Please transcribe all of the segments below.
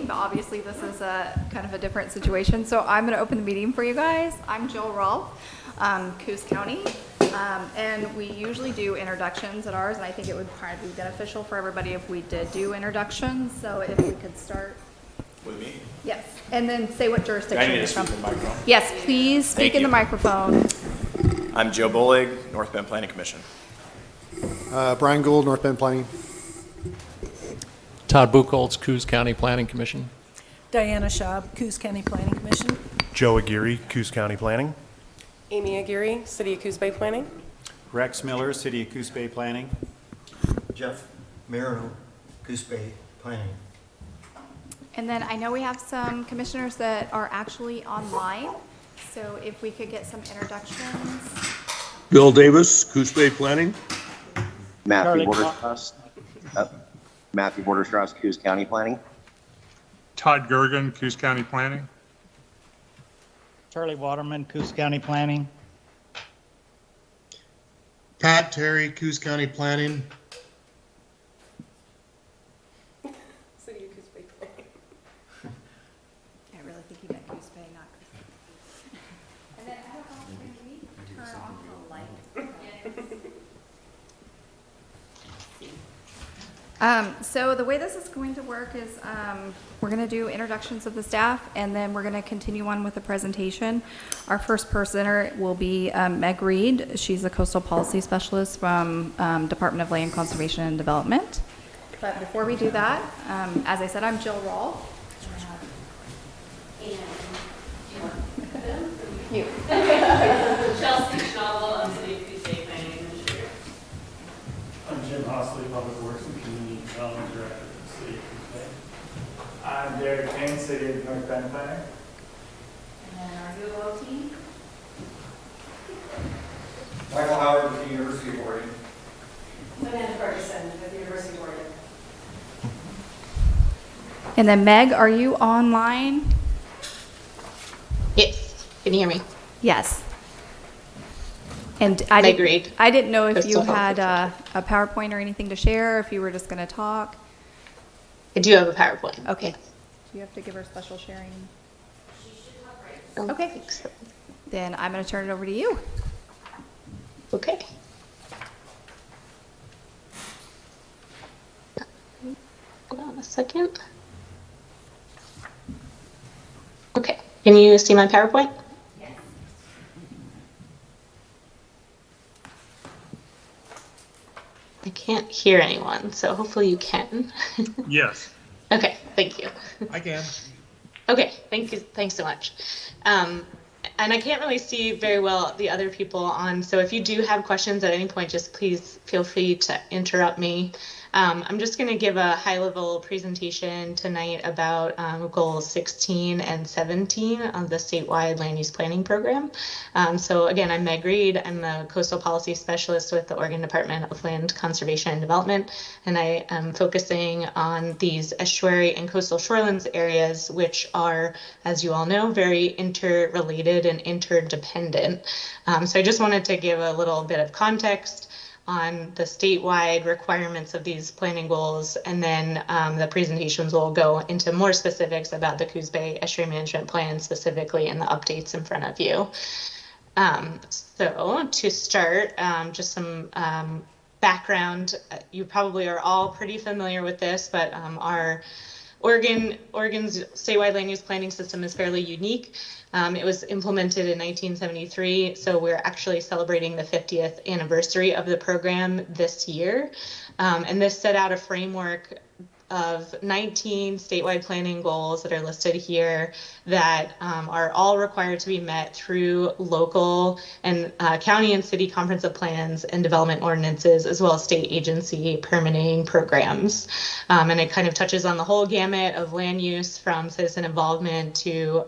but obviously this is a kind of a different situation. So I'm going to open the meeting for you guys. I'm Jill Rolfe, Coos County. And we usually do introductions at ours, and I think it would probably be beneficial for everybody if we did do introductions. So if we could start. With me? Yes, and then say what jurisdiction you're from. The microphone. Yes, please speak in the microphone. I'm Joe Bullig, North Bend Planning Commission. Brian Gould, North Bend Planning. Todd Buchholz, Coos County Planning Commission. Diana Schaub, Coos County Planning Commission. Joe Aguirre, Coos County Planning. Amy Aguirre, City of Coos Bay Planning. Rex Miller, City of Coos Bay Planning. Jeff Marino, Coos Bay Planning. And then I know we have some commissioners that are actually online, so if we could get some introductions. Bill Davis, Coos Bay Planning. Matthew Borderstrass, Coos County Planning. Todd Gergen, Coos County Planning. Charlie Waterman, Coos County Planning. Pat Terry, Coos County Planning. City of Coos Bay Planning. I really think you meant Coos Bay, not Coos. And then I don't know, can we turn off the light? So the way this is going to work is we're going to do introductions of the staff, and then we're going to continue on with the presentation. Our first presenter will be Meg Reed. She's a coastal policy specialist from Department of Land Conservation and Development. But before we do that, as I said, I'm Jill Rolfe. You. Chelsea Schnabel, I'm City of Coos Bay Planning Administrator. I'm Jim Hostley, Public Works and Community Development Director for the City of Coos Bay. I'm Derek Kane, City of North Bend Planner. And then our UO team. Michael Howard with the University of Oregon. Amanda Ferguson with the University of Oregon. And then Meg, are you online? Yes. Can you hear me? Yes. And I Meg Reed. I didn't know if you Coastal had a PowerPoint or anything to share, if you were just going to talk. I do have a PowerPoint. Okay. Do you have to give her special sharing? Don't Okay. think so. Then I'm going to turn it over to you. Okay. Hold on a second. Okay. Can you see my PowerPoint? I can't hear anyone, so hopefully you can. Yes. Okay, thank you. I can. Okay, thank you. Thanks so much. And I can't really see very well the other people on, so if you do have questions at any point, just please feel free to interrupt me. I'm just going to give a high-level presentation tonight about goals 16 and 17 of the statewide land use planning program. So again, I'm Meg Reed. I'm the coastal policy specialist with the Oregon Department of Land Conservation and Development, and I am focusing on these estuary and coastal shorelands areas, which are, as you all know, very interrelated and interdependent. So I just wanted to give a little bit of context on the statewide requirements of these planning goals, and then the presentations will go into more specifics about the Coos Bay Estuary Management Plan specifically and the updates in front of you. So to start, just some background. You probably are all pretty familiar with this, but our Oregon's statewide land use planning system is fairly unique. It was implemented in 1973, so we're actually celebrating the 50th anniversary of the program this year. And this set out a framework of 19 statewide planning goals that are listed here that are all required to be met through local and county and city comprehensive plans and development ordinances, as well as state agency permitting programs. And it kind of touches on the whole gamut of land use, from citizen involvement to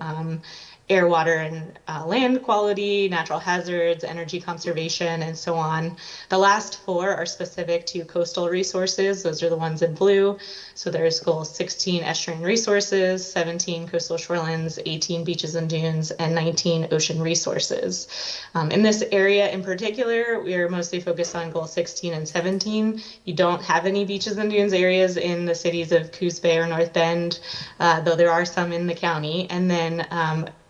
air, water, and land quality, natural hazards, energy conservation, and so on. The last 4 are specific to coastal resources. Those are the ones in blue. So there's goal 16, estuarine resources, 17, coastal shorelands, 18, beaches and dunes, and 19, ocean resources. In this area in particular, we are mostly focused on goal 16 and 17. You don't have any beaches and dunes areas in the cities of Coos Bay or North Bend, though there are some in the county. And then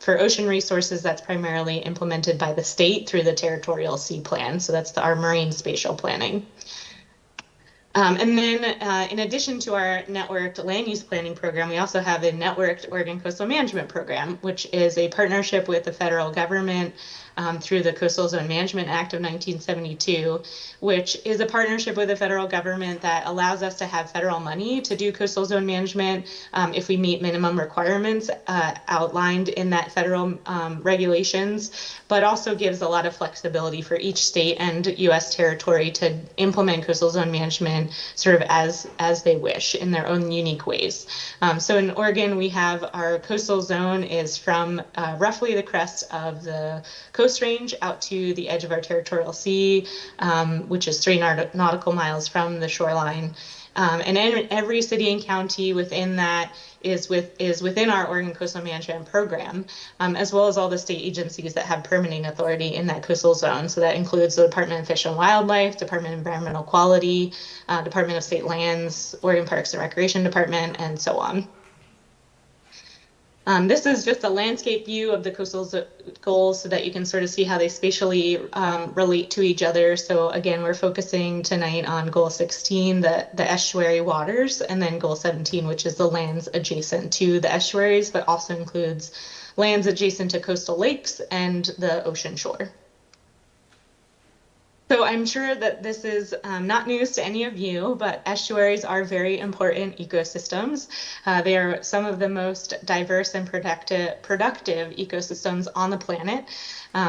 for ocean resources, that's primarily implemented by the state through the territorial sea plan. So that's our marine spatial planning. And then in addition to our networked land use planning program, we also have a networked Oregon Coastal Management Program, which is a partnership with the federal government through the Coastal Zone Management Act of 1972, which is a partnership with the federal government that allows us to have federal money to do coastal zone management if we meet minimum requirements outlined in that federal regulations, but also gives a lot of flexibility for each state and U.S. territory to implement coastal zone management sort of as they wish in their own unique ways. So in Oregon, we have our coastal zone is from roughly the crest of the Coast Range out to the edge of our territorial sea, which is 3 nautical miles from the shoreline. And every city and county within that is within our Oregon Coastal Management Program, as well as all the state agencies that have permitting authority in that coastal zone. So that includes the Department of Fish and Wildlife, Department of Environmental Quality, Department of State Lands, Oregon Parks and Recreation Department, and so on. This is just a landscape view of the coastal goals so that you can sort of see how they spatially relate to each other. So again, we're focusing tonight on goal 16, the estuary waters, and then goal 17, which is the lands adjacent to the estuaries, but also includes lands adjacent to coastal lakes and the ocean shore. So I'm sure that this is not news to any of you, but estuaries are very important ecosystems. They are some of the most diverse and productive ecosystems on the planet.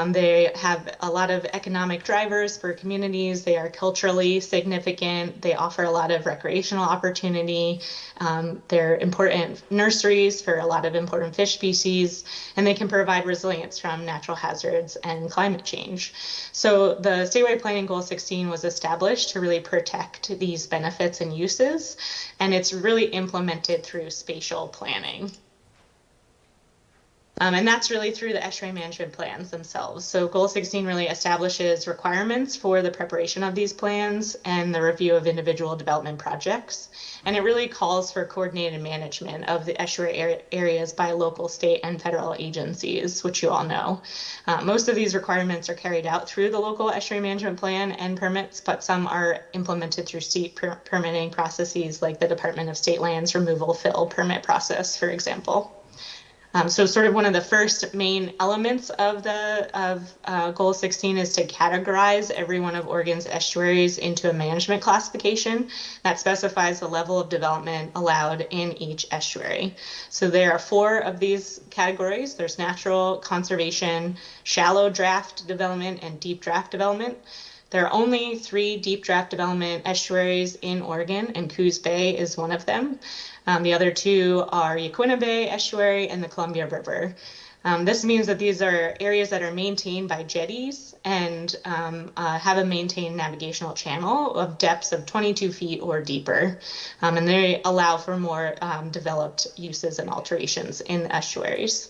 They have a lot of economic drivers for communities. They are culturally significant. They offer a lot of recreational opportunity. They're important nurseries for a lot of important fish species, and they can provide resilience from natural hazards and climate change. So the statewide planning goal 16 was established to really protect these benefits and uses, and it's really implemented through spatial planning. And that's really through the estuary management plans themselves. So Goal 16 really establishes requirements for the preparation of these plans and the review of individual development projects. And it really calls for coordinated management of the estuary areas by local, state, and federal agencies, which you all know. Most of these requirements are carried out through the local estuary management plan and permits, but some are implemented through state permitting processes like the Department of State Lands removal fill permit process, for example. So sort of one of the first main elements of Goal 16 is to categorize every one of Oregon's estuaries into a management classification that specifies the level of development allowed in each estuary. So there are 4 of these categories. There's natural, conservation, shallow draft development, and deep draft development. There are only 3 deep draft development estuaries in Oregon, and Coos Bay is one of them. The other 2 are Yaquina Bay Estuary and the Columbia River. This means that these are areas that are maintained by jetties and have a maintained navigational channel of depths of 22 feet or deeper. And they allow for more developed uses and alterations in the estuaries.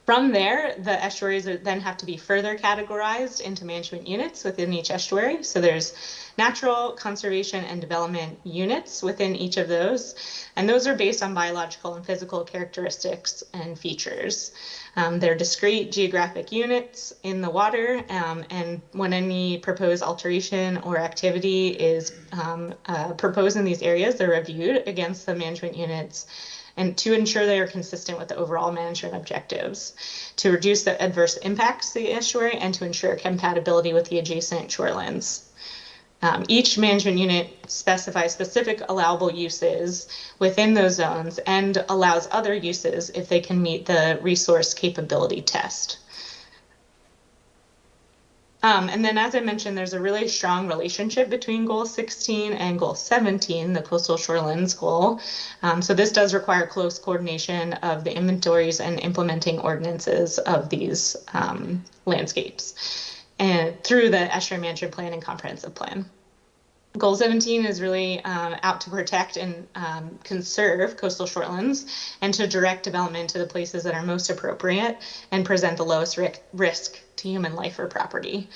From there, the estuaries then have to be further categorized into management units within each estuary. So there's natural, conservation, and development units within each of those. And those are based on biological and physical characteristics and features. They're discrete geographic units in the water, and when any proposed alteration or activity is proposed in these areas, they're reviewed against the management units and to ensure they are consistent with the overall management objectives, to reduce the adverse impacts to the estuary, and to ensure compatibility with the adjacent shorelands. Each management unit specifies specific allowable uses within those zones and allows other uses if they can meet the resource capability test. And then, as I mentioned, there's a really strong relationship between Goal 16 and Goal 17, the coastal shorelands goal. So this does require close coordination of the inventories and implementing ordinances of these landscapes, and through the estuary management plan and comprehensive plan. Goal 17 is really out to protect and conserve coastal shorelands and to direct development to the places that are most appropriate and present the lowest risk to human life or property.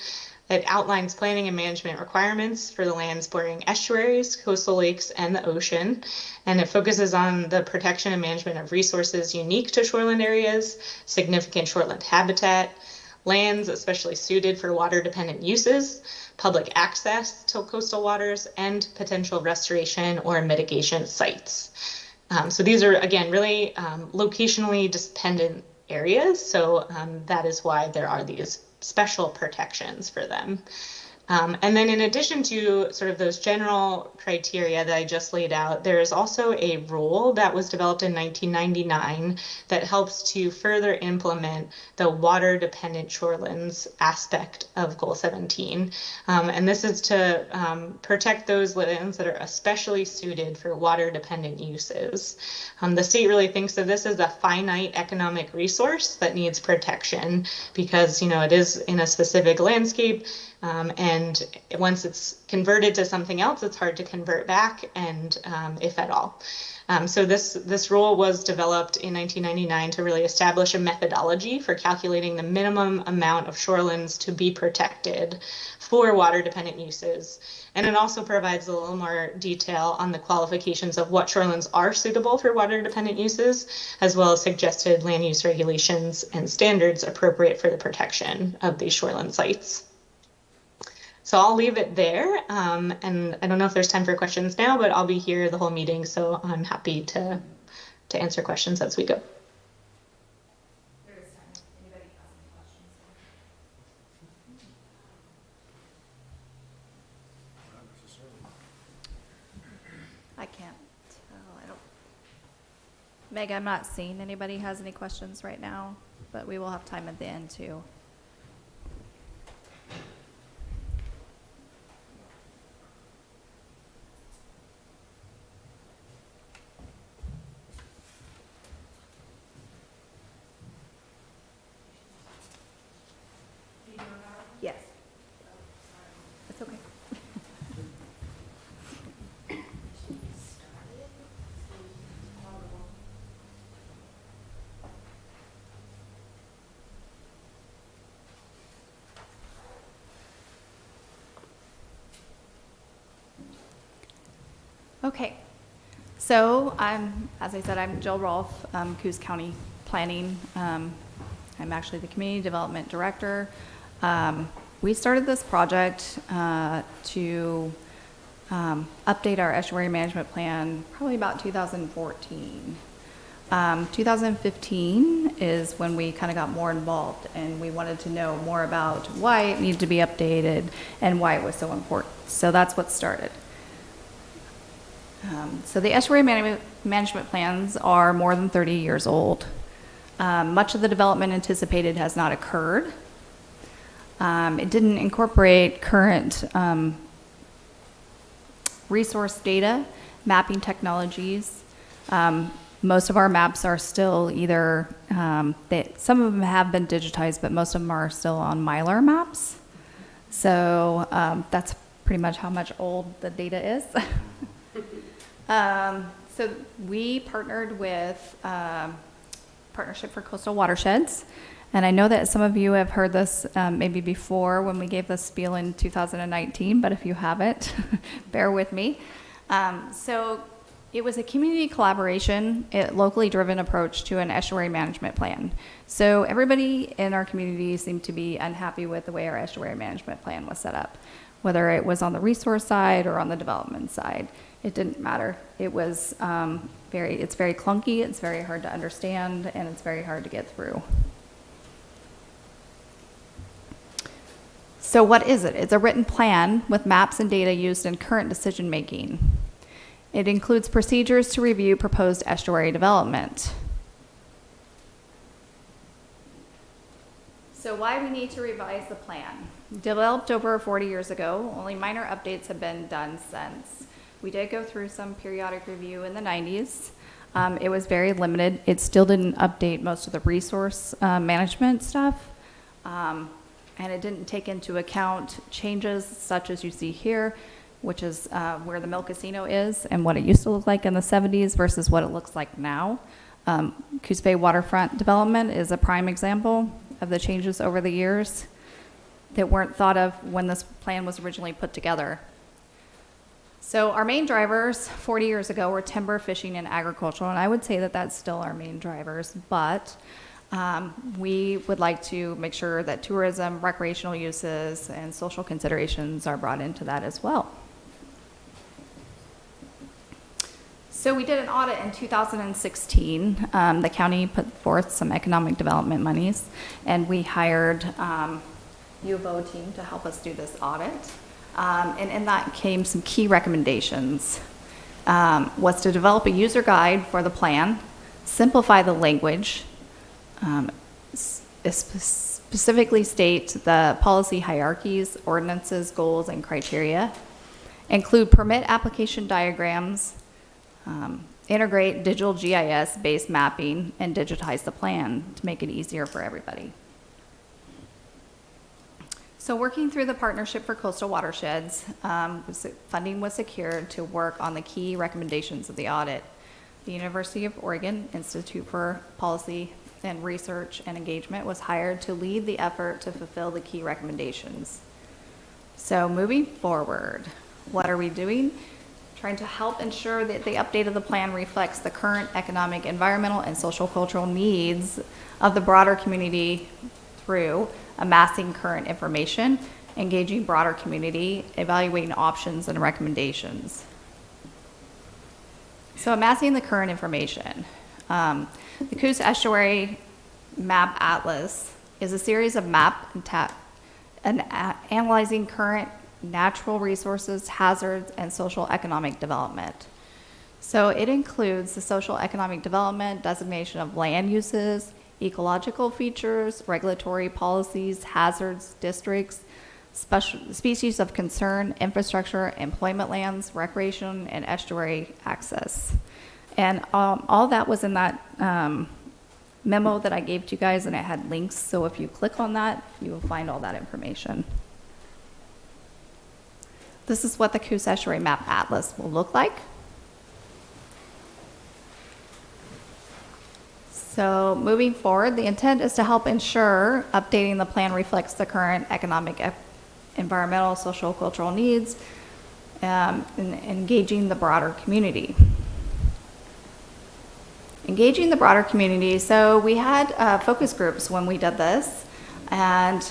It outlines planning and management requirements for the lands bordering estuaries, coastal lakes, and the ocean. And it focuses on the protection and management of resources unique to shoreland areas, significant shoreland habitat, lands especially suited for water-dependent uses, public access to coastal waters, and potential restoration or mitigation sites. So these are, again, really locationally dependent areas. So that is why there are these special protections for them. And then in addition to sort of those general criteria that I just laid out, there is also a rule that was developed in 1999 that helps to further implement the water dependent shorelands aspect of Goal 17. And this is to protect those lands that are especially suited for water dependent uses. The state really thinks of this as a finite economic resource that needs protection because, you know, it is in a specific landscape. And once it's converted to something else, it's hard to convert back, and if at all. So this rule was developed in 1999 to really establish a methodology for calculating the minimum amount of shorelands to be protected for water-dependent uses. And it also provides a little more detail on the qualifications of what shorelands are suitable for water-dependent uses, as well as suggested land use regulations and standards appropriate for the protection of these shoreland sites. So I'll leave it there, and I don't know if there's time for questions now, but I'll be here the whole meeting, so I'm happy to answer questions as we go. There is time if anybody has any questions. I can't tell. I don't. Meg, I'm not seeing anybody has any questions right now, but we will have time at the end too. Yes. It's okay. Okay, so as I said, I'm Jill Rolfe, Coos County Planning. I'm actually the Community Development Director. We started this project to update our estuary management plan probably about 2014. 2015 is when we kind of got more involved and we wanted to know more about why it needed to be updated and why it was so important. So that's what started. So the estuary management plans are more than 30 years old. Much of the development anticipated has not occurred. It didn't incorporate current resource data, mapping technologies. Most of our maps are still either, some of them have been digitized, but most of them are still on Mylar maps. So that's pretty much how much old the data is. So we partnered with Partnership for Coastal Watersheds. And I know that some of you have heard this maybe before when we gave the spiel in 2019, but if you haven't, bear with me. So it was a community collaboration, a locally driven approach to an estuary management plan. So everybody in our community seemed to be unhappy with the way our estuary management plan was set up, whether it was on the resource side or on the development side. It didn't matter. It was it's very clunky, it's very hard to understand, and it's very hard to get through. So what is it? It's a written plan with maps and data used in current decision making. It includes procedures to review proposed estuary development. So why we need to revise the plan. Developed over 40 years ago, only minor updates have been done since. We did go through some periodic review in the 90s. It was very limited. It still didn't update most of the resource management stuff. And it didn't take into account changes such as you see here, which is where the Mill Casino is and what it used to look like in the 70s versus what it looks like now. Coos Bay waterfront development is a prime example of the changes over the years that weren't thought of when this plan was originally put together. So our main drivers 40 years ago were timber, fishing, and agricultural, and I would say that that's still our main drivers, but we would like to make sure that tourism, recreational uses, and social considerations are brought into that as well. So we did an audit in 2016. The county put forth some economic development monies, and we hired U of O team to help us do this audit. And in that came some key recommendations. Was to develop a user guide for the plan, simplify the language, specifically state the policy hierarchies, ordinances, goals, and criteria, include permit application diagrams, integrate digital GIS-based mapping, and digitize the plan to make it easier for everybody. So working through the Partnership for Coastal Watersheds, funding was secured to work on the key recommendations of the audit. The University of Oregon Institute for Policy and Research and Engagement was hired to lead the effort to fulfill the key recommendations. So moving forward, what are we doing? Trying to help ensure that the update of the plan reflects the current economic, environmental, and social cultural needs of the broader community through amassing current information, engaging broader community, evaluating options and recommendations. So amassing the current information. The Coos Estuary Map Atlas is a series of analyzing current natural resources, hazards, and social economic development. So it includes the social economic development, designation of land uses, ecological features, regulatory policies, hazards, districts, special species of concern, infrastructure, employment lands, recreation, and estuary access. And all that was in that memo that I gave to you guys, and it had links, so if you click on that, you will find all that information. This is what the Coos Estuary Map Atlas will look like. So moving forward, the intent is to help ensure updating the plan reflects the current economic, environmental, social, cultural needs, and engaging the broader community. Engaging the broader community. So we had focus groups when we did this, and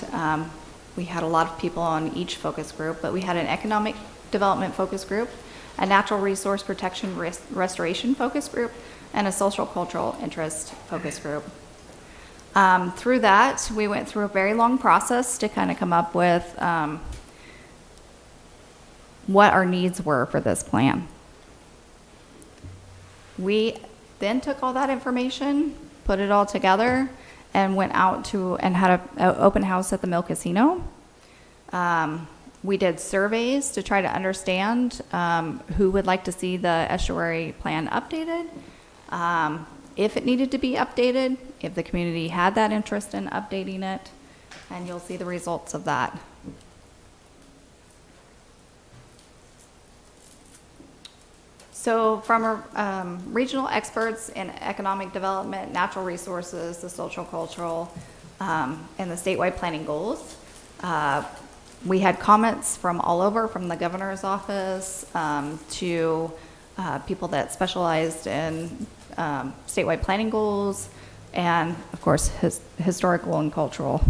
we had a lot of people on each focus group, but we had an economic development focus group, a natural resource protection restoration focus group, and a social cultural interest focus group. Through that, we went through a very long process to kind of come up with what our needs were for this plan. We then took all that information, put it all together, and went out to and had an open house at the Mill Casino. We did surveys to try to understand who would like to see the estuary plan updated, if it needed to be updated, if the community had that interest in updating it, and you'll see the results of that. So from regional experts in economic development, natural resources, the social, cultural, and the statewide planning goals, we had comments from all over, from the governor's office to people that specialized in statewide planning goals, and of course historical and cultural.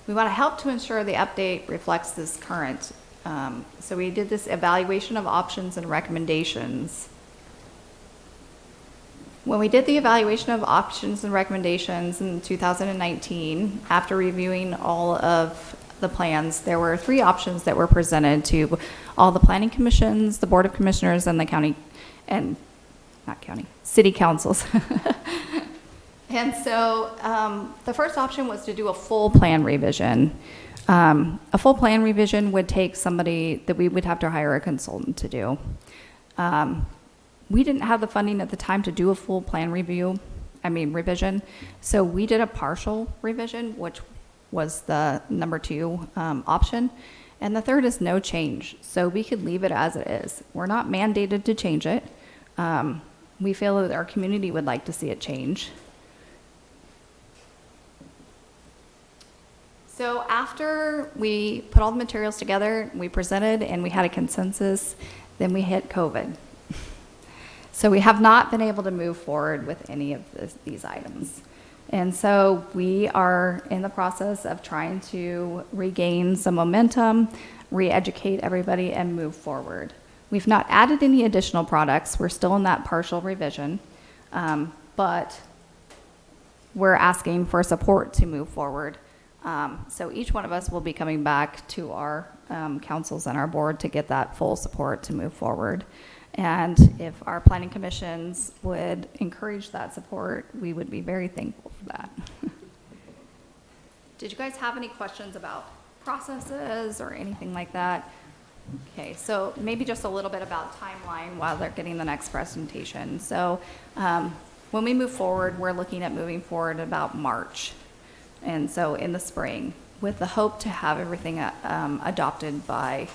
We want to help to ensure the update reflects this current. So we did this evaluation of options and recommendations. When we did the evaluation of options and recommendations in 2019, after reviewing all of the plans, there were 3 options that were presented to all the planning commissions, the board of commissioners, and the county, and not county, city councils. And so the first option was to do a full plan revision. A full plan revision would take somebody that we would have to hire a consultant to do. We didn't have the funding at the time to do a full plan revision. So we did a partial revision, which was the number 2 option. And the third is no change. So we could leave it as it is. We're not mandated to change it. We feel that our community would like to see it change. So after we put all the materials together, we presented and we had a consensus, then we hit COVID. So we have not been able to move forward with any of these items. And so we are in the process of trying to regain some momentum, re-educate everybody, and move forward. We've not added any additional products. We're still in that partial revision, but we're asking for support to move forward. So each one of us will be coming back to our councils and our board to get that full support to move forward. And if our planning commissions would encourage that support, we would be very thankful for that. Did you guys have any questions about processes or anything like that? Okay, so maybe just a little bit about timeline while they're getting the next presentation. So when we move forward, we're looking at moving forward about March. And so in the spring, with the hope to have everything adopted by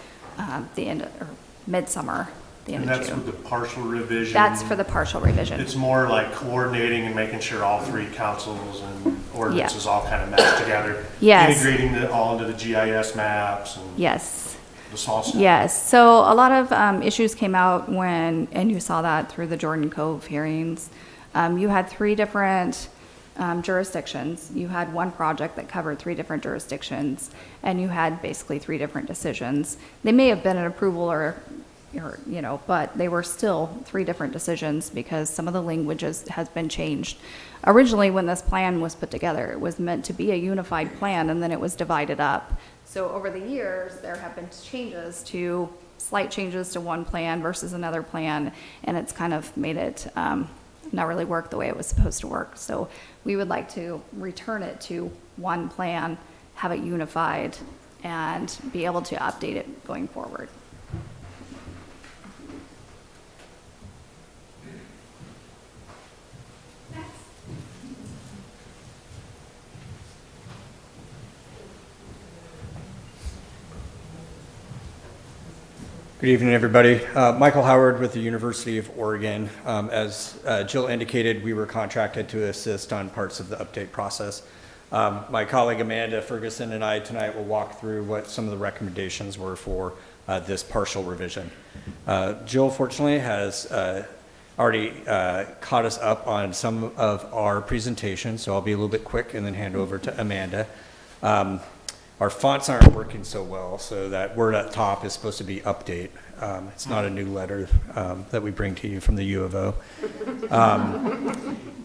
the end or midsummer. And that's with the partial revision? That's for the partial revision. It's more like coordinating and making sure all 3 councils and ordinances all kind of mesh together. Yes. Integrating it all into the GIS maps and Yes. the small stuff. Yes. So a lot of issues came out when, and you saw that through the Jordan Cove hearings. You had 3 different jurisdictions. You had one project that covered 3 different jurisdictions, and you had basically 3 different decisions. They may have been an approval or but they were still 3 different decisions because some of the language has been changed. Originally, when this plan was put together, it was meant to be a unified plan, and then it was divided up. So over the years, there have been slight changes to one plan versus another plan, and it's kind of made it not really work the way it was supposed to work. So we would like to return it to one plan, have it unified, and be able to update it going forward. Good evening, everybody. Michael Howard with the University of Oregon. As Jill indicated, we were contracted to assist on parts of the update process. My colleague Amanda Ferguson and I tonight will walk through what some of the recommendations were for this partial revision. Jill, fortunately, has already caught us up on some of our presentations, so I'll be a little bit quick and then hand over to Amanda. Our fonts aren't working so well, so that word at top is supposed to be update. It's not a new letter that we bring to you from the U of O.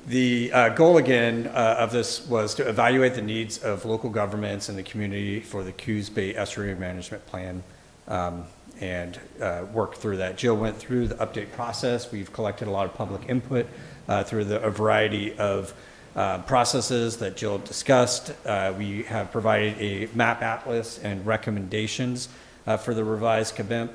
The goal again of this was to evaluate the needs of local governments and the community for the Coos Bay Estuary Management Plan and work through that. Jill went through the update process. We've collected a lot of public input through a variety of processes that Jill discussed. We have provided a map atlas and recommendations for the revised CABIMP.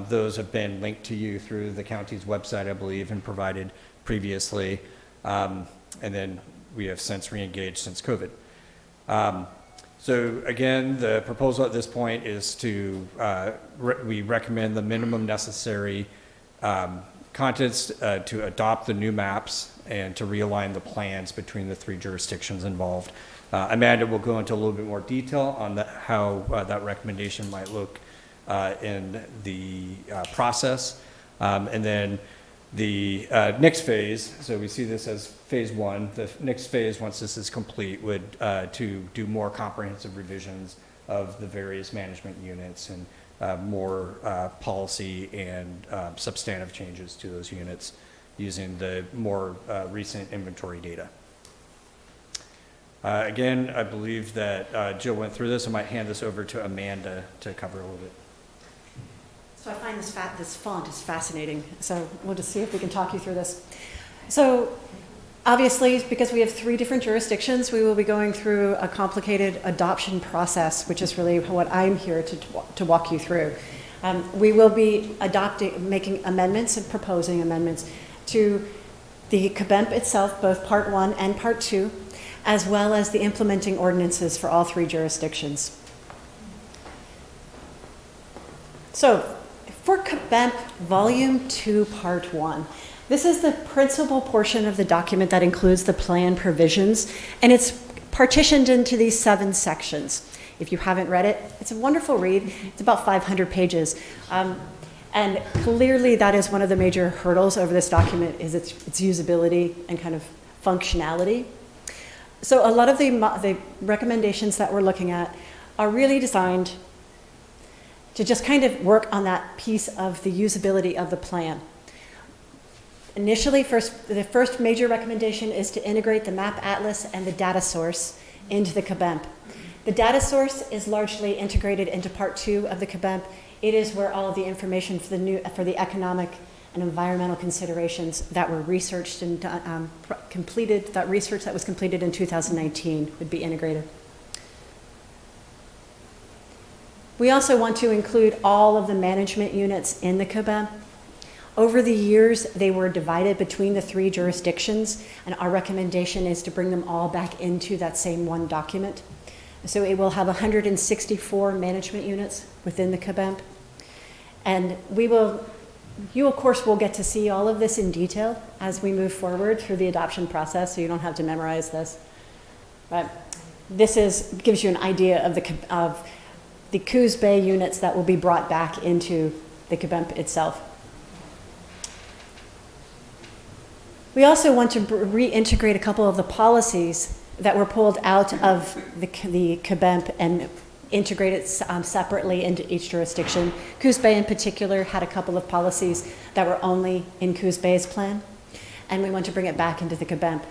Those have been linked to you through the county's website, I believe, and provided previously. And then we have since re-engaged since COVID. So again, the proposal at this point is to, we recommend the minimum necessary contents to adopt the new maps and to realign the plans between the 3 jurisdictions involved. Amanda will go into a little bit more detail on how that recommendation might look in the process. And then the next phase, so we see this as phase 1. The next phase, once this is complete, would to do more comprehensive revisions of the various management units and more policy and substantive changes to those units using the more recent inventory data. Again, I believe that Jill went through this. I might hand this over to Amanda to cover a little bit. So I find this font is fascinating. So we'll just see if we can talk you through this. So Obviously, because we have 3 different jurisdictions, we will be going through a complicated adoption process, which is really what I'm here to walk you through. We will be making amendments and proposing amendments to the CBEMP itself, both Part 1 and Part 2, as well as the implementing ordinances for all 3 jurisdictions. So, for CBEMP Volume 2, Part 1, this is the principal portion of the document that includes the plan provisions, and it's partitioned into these 7 sections. If you haven't read it, it's a wonderful read. It's about 500 pages. And clearly that is one of the major hurdles over this document is its usability and kind of functionality. So a lot of the recommendations that we're looking at are really designed to just kind of work on that piece of the usability of the plan. Initially, the first major recommendation is to integrate the map atlas and the data source into the CBEMP. The data source is largely integrated into Part 2 of the CBEMP. It is where all of the information for the economic and environmental considerations that were researched and completed, that research that was completed in 2019 would be integrated. We also want to include all of the management units in the CBEMP. Over the years, they were divided between the 3 jurisdictions, and our recommendation is to bring them all back into that same one document. So it will have 164 management units within the CBEMP. And you of course will get to see all of this in detail as we move forward through the adoption process, so you don't have to memorize this. But this gives you an idea of the Coos Bay units that will be brought back into the CBEMP itself. We also want to reintegrate a couple of the policies that were pulled out of the CBEMP and integrated separately into each jurisdiction. Coos Bay in particular had a couple of policies that were only in Coos Bay's plan, and we want to bring it back into the CBEMP.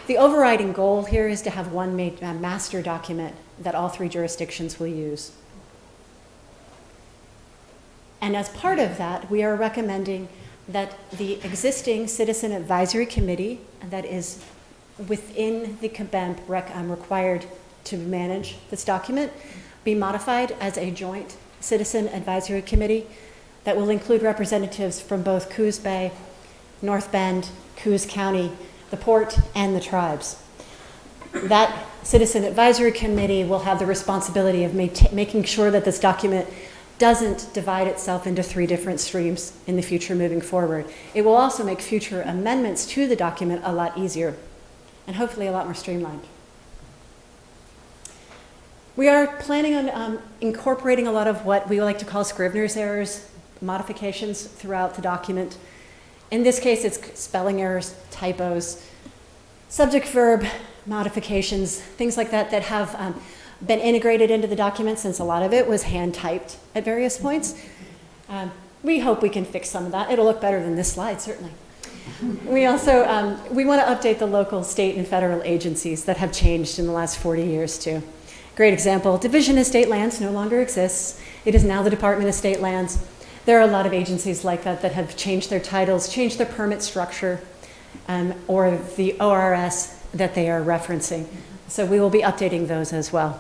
The overriding goal here is to have one master document that all 3 jurisdictions will use. And as part of that, we are recommending that the existing Citizen Advisory Committee that is within the CBEMP required to manage this document be modified as a joint Citizen Advisory Committee that will include representatives from both Coos Bay, North Bend, Coos County, the port, and the tribes. That Citizen Advisory Committee will have the responsibility of making sure that this document doesn't divide itself into 3 different streams in the future moving forward. It will also make future amendments to the document a lot easier and hopefully a lot more streamlined. We are planning on incorporating a lot of what we like to call Scrivener's errors, modifications throughout the document. In this case, it's spelling errors, typos, subject-verb modifications, things like that that have been integrated into the document since a lot of it was hand-typed at various points. We hope we can fix some of that. It'll look better than this slide, certainly. We also we want to update the local, state, and federal agencies that have changed in the last 40 years too. Great example, Division of State Lands no longer exists. It is now the Department of State Lands. There are a lot of agencies like that that have changed their titles, changed their permit structure, or the ORS that they are referencing. So we will be updating those as well.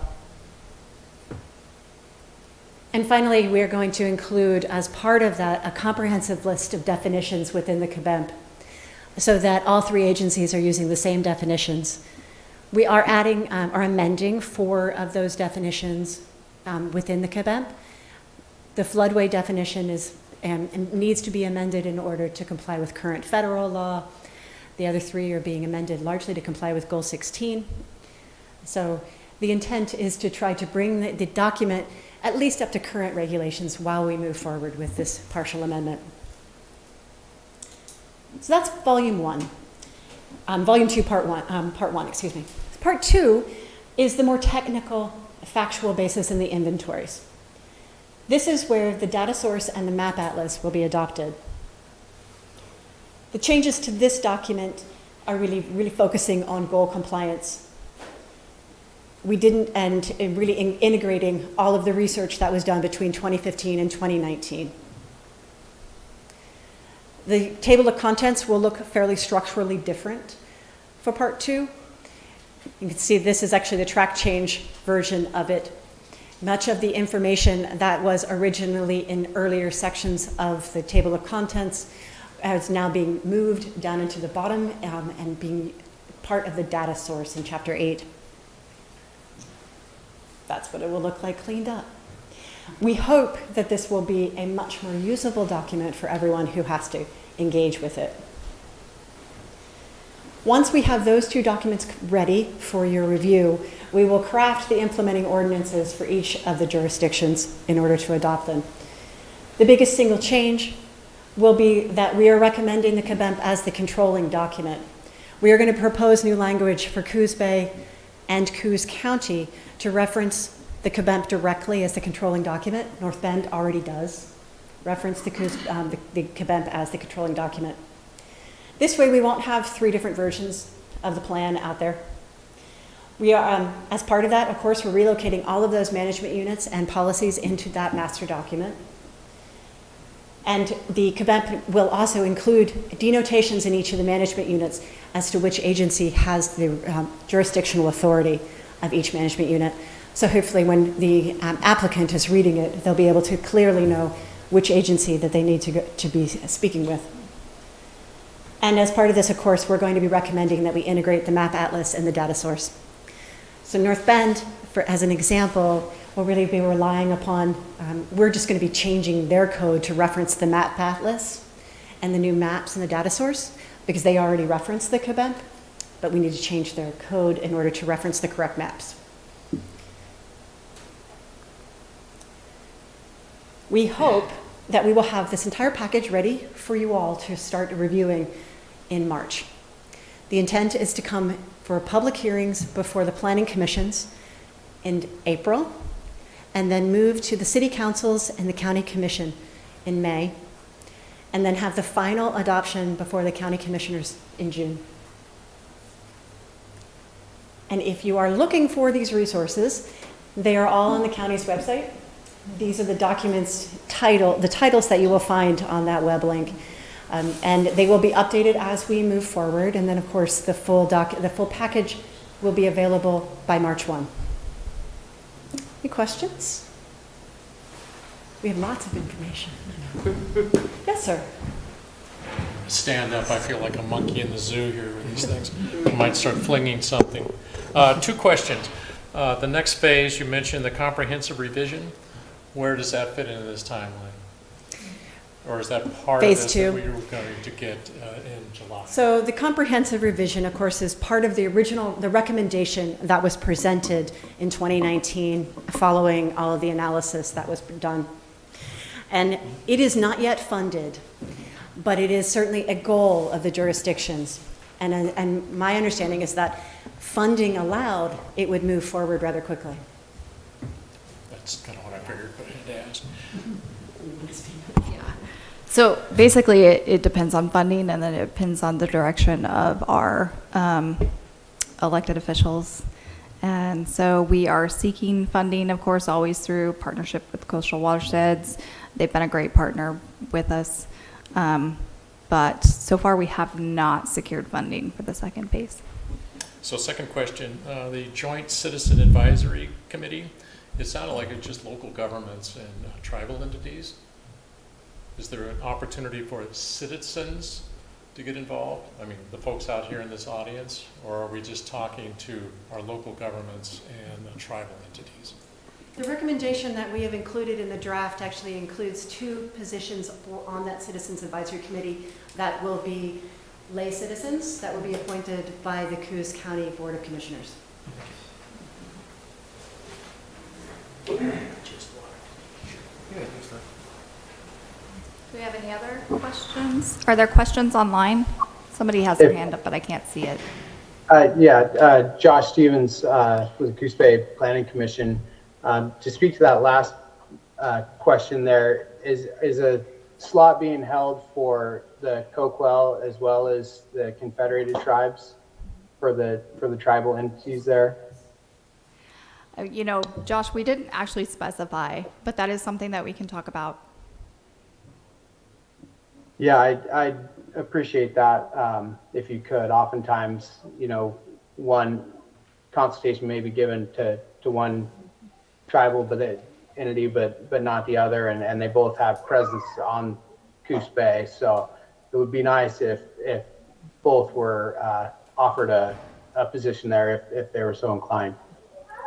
And finally, we are going to include, as part of that, a comprehensive list of definitions within the CBEMP so that all 3 agencies are using the same definitions. We are adding or amending 4 of those definitions within the CBEMP. The floodway definition needs to be amended in order to comply with current federal law. The other 3 are being amended largely to comply with Goal 16. So the intent is to try to bring the document at least up to current regulations while we move forward with this partial amendment. So that's Volume 1. Volume 2, Part 1, excuse me. Part 2 is the more technical, factual basis in the inventories. This is where the data source and the map atlas will be adopted. The changes to this document are really focusing on goal compliance. We didn't, and really integrating all of the research that was done between 2015 and 2019. The table of contents will look fairly structurally different. for part 2. You can see this is actually the track change version of it. Much of the information that was originally in earlier sections of the table of contents is now being moved down into the bottom and being part of the data source in Chapter 8. That's what it will look like cleaned up. We hope that this will be a much more usable document for everyone who has to engage with it. Once we have those 2 documents ready for your review, we will craft the implementing ordinances for each of the jurisdictions in order to adopt them. The biggest single change will be that we are recommending the CBEMP as the controlling document. We are going to propose new language for Coos Bay and Coos County to reference the CBEMP directly as the controlling document. North Bend already does reference the CBEMP as the controlling document. This way we won't have 3 different versions of the plan out there. We are, as part of that, of course, we're relocating all of those management units and policies into that master document. And the CBEMP will also include denotations in each of the management units as to which agency has the jurisdictional authority of each management unit. So hopefully when the applicant is reading it, they'll be able to clearly know which agency that they need to be speaking with. And as part of this, of course, we're going to be recommending that we integrate the map atlas and the data source. So North Bend, as an example, will really be relying upon, we're just going to be changing their code to reference the map atlas and the new maps and the data source because they already reference the CBEMP, but we need to change their code in order to reference the correct maps. We hope that we will have this entire package ready for you all to start reviewing in March. The intent is to come for public hearings before the planning commissions in April, and then move to the city councils and the county commission in May, and then have the final adoption before the county commissioners in June. And if you are looking for these resources, they are all on the county's website. These are the documents, the titles that you will find on that web link. And they will be updated as we move forward. And then, of course, the full package will be available by March 1. Any questions? We have lots of information. Yes, sir. Stand up. I feel like a monkey in the zoo here with these things. I might start flinging something. 2 questions. The next phase, you mentioned the comprehensive revision. Where does that fit into this timeline? Or is that part Phase of this 2. that we were going to get in July? So the comprehensive revision, of course, is part of the recommendation that was presented in 2019 following all of the analysis that was done. And it is not yet funded, but it is certainly a goal of the jurisdictions. And my understanding is that funding allowed, it would move forward rather quickly. That's kind of what I figured, but I had to ask. So basically, it depends on funding, and then it depends on the direction of our elected officials. And so we are seeking funding, of course, always through partnership with Coastal Watersheds. They've been a great partner with us. But so far, we have not secured funding for the second phase. So second question, the Joint Citizen Advisory Committee, it sounded like it's just local governments and tribal entities. Is there an opportunity for citizens to get involved? I mean, the folks out here in this audience, or are we just talking to our local governments and tribal entities? The recommendation that we have included in the draft actually includes 2 positions on that Citizens Advisory Committee that will be lay citizens that will be appointed by the Coos County Board of Commissioners. Do we have any other questions? Are there questions online? Somebody has their hand up, but I can't see it. Josh Stevens with the Coos Bay Planning Commission. To speak to that last question there, is a slot being held for the Coquel as well as the Confederated Tribes for the tribal entities there? You know, Josh, we didn't actually specify, but that is something that we can talk about. Yeah, appreciate that, if you could. Oftentimes, one consultation may be given to one tribal entity, but not the other, and they both have presence on Coos Bay. So it would be nice if both were offered a position there if they were so inclined.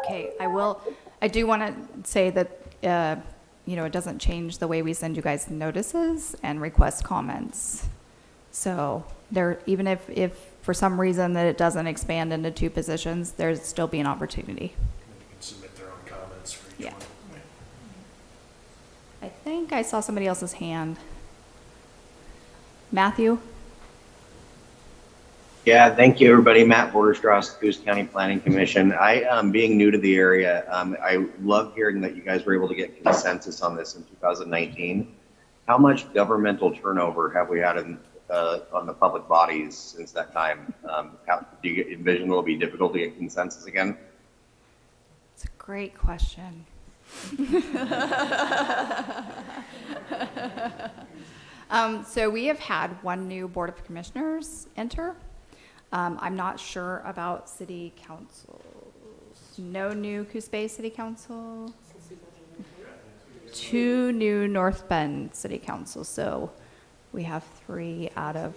Okay, I do want to say that, it doesn't change the way we send you guys notices and request comments. So even if for some reason that it doesn't expand into 2 positions, there'd still be an opportunity. They can submit their own comments for each Yeah. one. I think I saw somebody else's hand. Matthew? Yeah, thank you, everybody. Matt Borderstrass, Coos County Planning Commission. Being new to the area, I love hearing that you guys were able to get consensus on this in 2019. How much governmental turnover have we had on the public bodies since that time? Do you envision it'll be difficult to get consensus again? It's a great question. So we have had 1 new Board of Commissioners enter. I'm not sure about city councils. No new Coos Bay City Council. 2 new North Bend City Council. So we have 3 out of,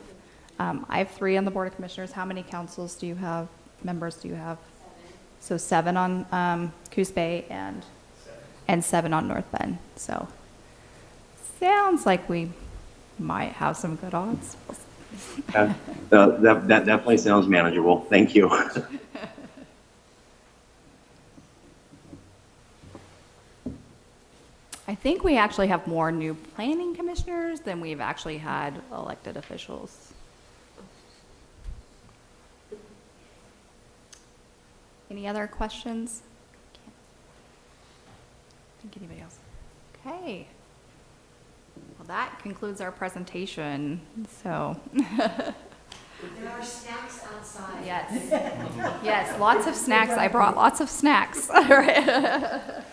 I have 3 on the Board of Commissioners. How many councils do you have, members do you have? So 7 on Coos Bay and 7 on North Bend. So sounds like we might have some good odds. That definitely sounds manageable. Thank you. I think we actually have more new planning commissioners than we've actually had elected officials. Any other questions? Think anybody else? Okay. Well, that concludes our presentation. So. There are snacks outside. Yes. Yes, lots of snacks. I brought lots of snacks. All right.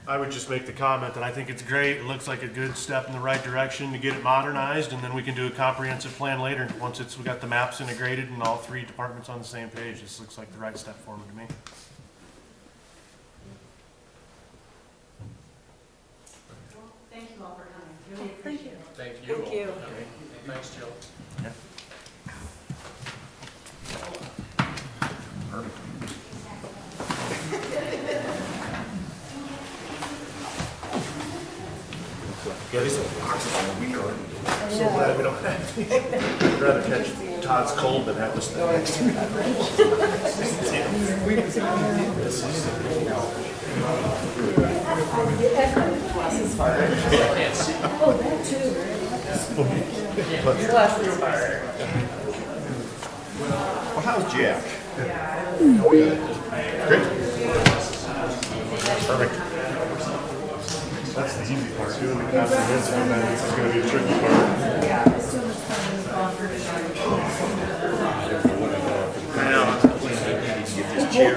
I would just make the comment that I think it's great. It looks like a good step in the right direction to get it modernized, and then we can do a comprehensive plan later. Once we got the maps integrated and all 3 departments on the same page, this looks like the right step forward to me. Thank you all for coming. Really appreciate it. Thank you. Thank you. Okay. Thanks, Jill. Yeah, these boxes are a week already. I'm so glad we don't have to. I'd rather catch Todd's cold than have this thing. Well, how's Jack? Great. Perfect. That's the easy part, doing the comprehensive, and then this is gonna be the tricky part. I know. Get this chair.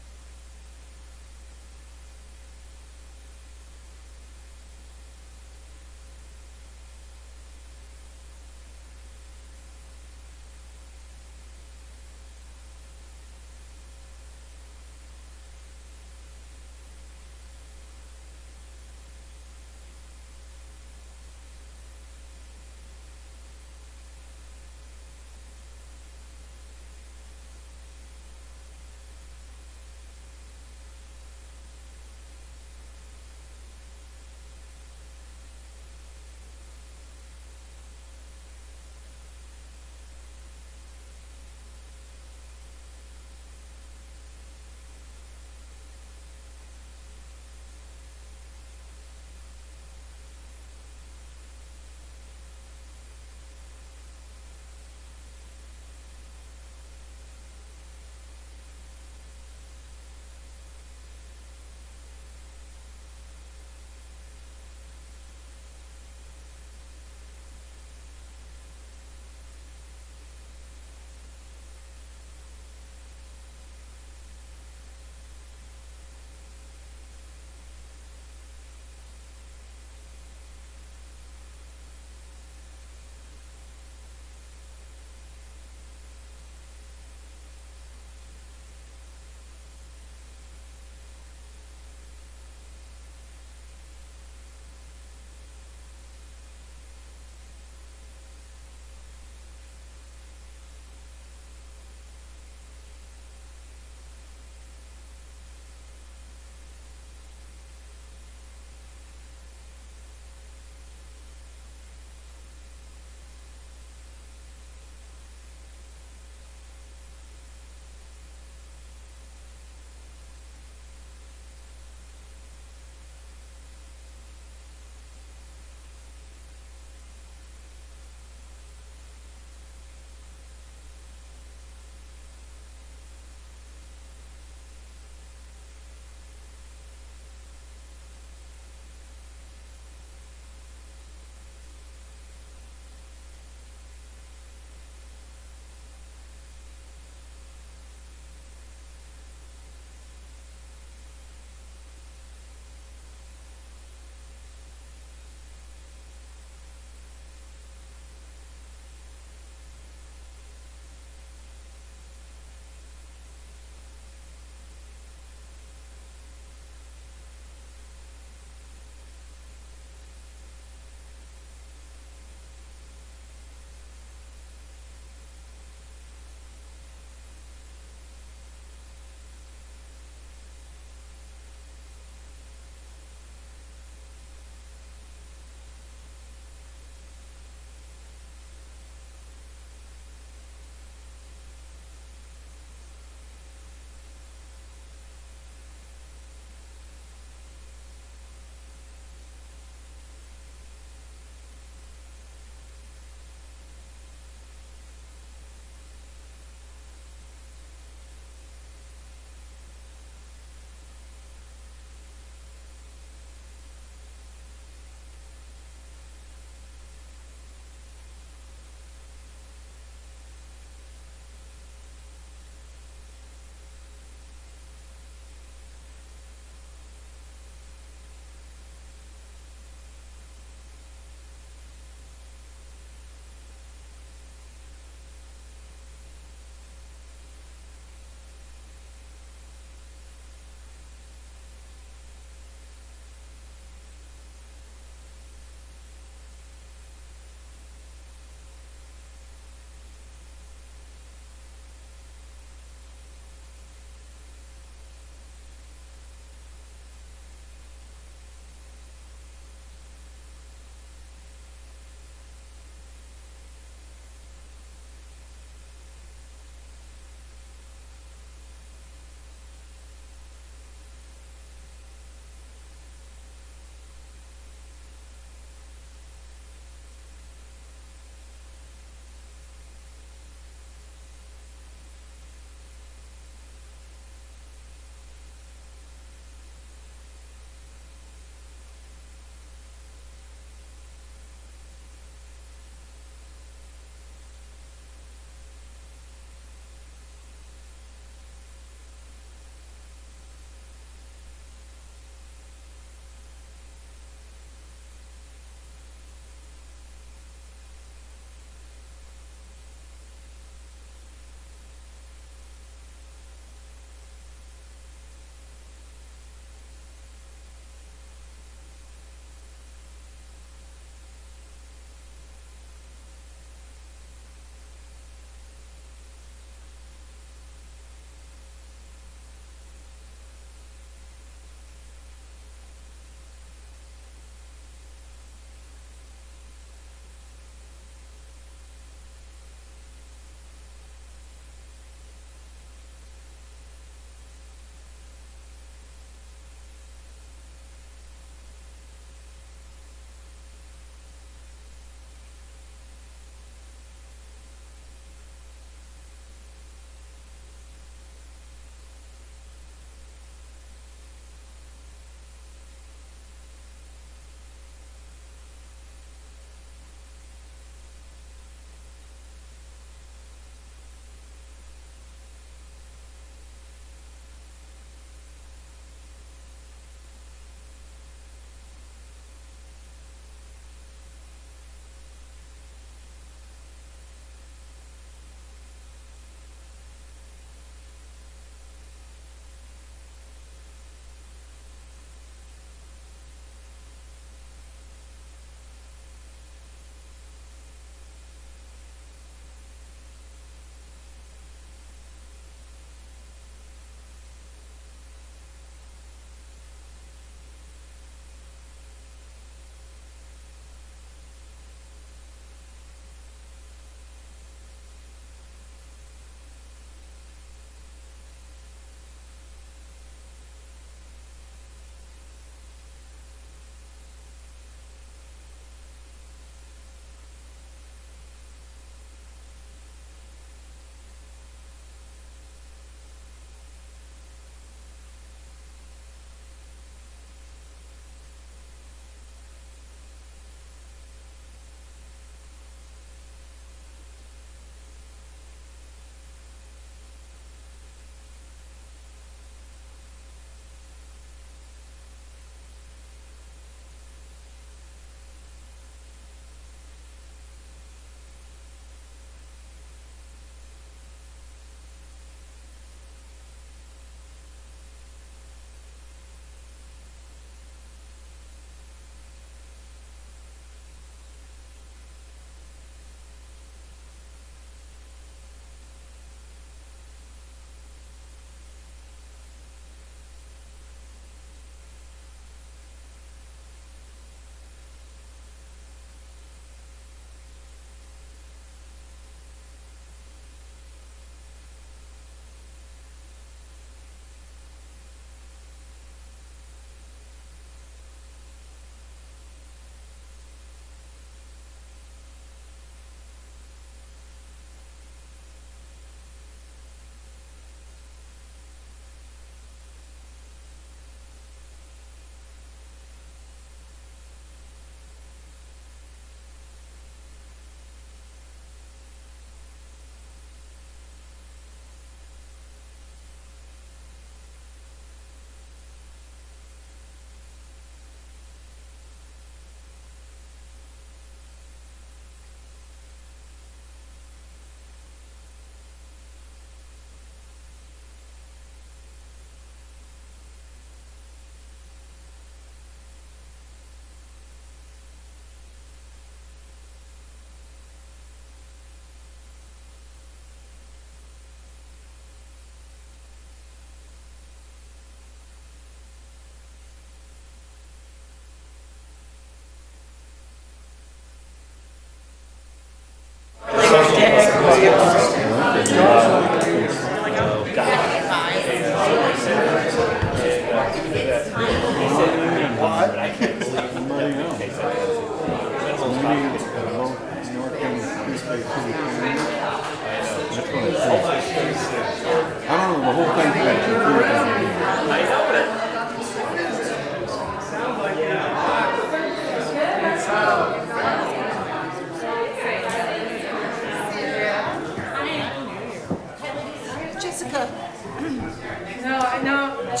Is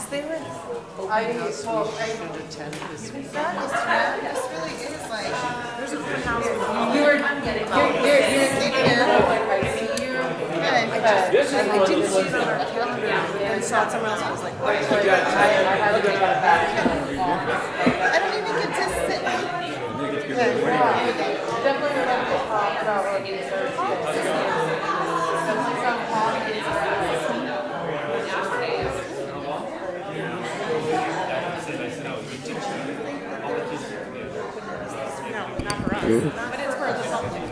there an I should attend this week? This really is like, there's open house. You're here. I didn't see it on our calendar and saw it somewhere else. I was like, what is it? I don't even get to sit. Definitely remember to talk about what it is. But it's for the something.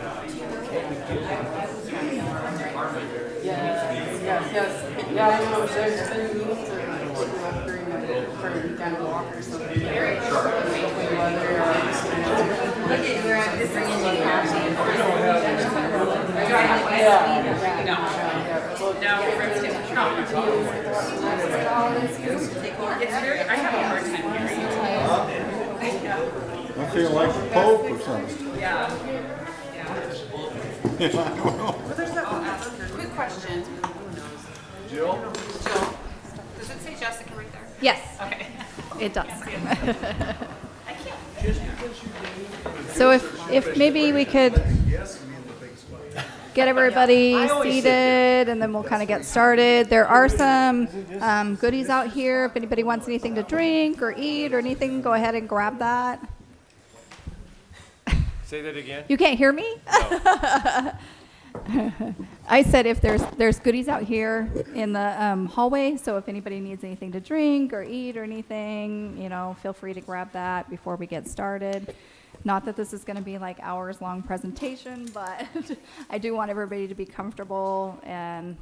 Yes. Yeah, I know, there's been meetings for a weekend walk or something. Very short. Look at where I'm just bringing you coffee. It's very, I have a hard time hearing. I feel like the Pope or something. Yeah. I don't know. But there's that quick question. Jill? Does it say Jessica right there? Yes, Okay. it does. So if maybe we could get everybody seated and then we'll kind of get started. There are some goodies out here. If anybody wants anything to drink or eat or anything, go ahead and grab that. Say that again? You can't hear me? I said if there's goodies out here in the hallway, so if anybody needs anything to drink or eat or anything, feel free to grab that before we get started. Not that this is going to be like hours-long presentation, but I do want everybody to be comfortable. And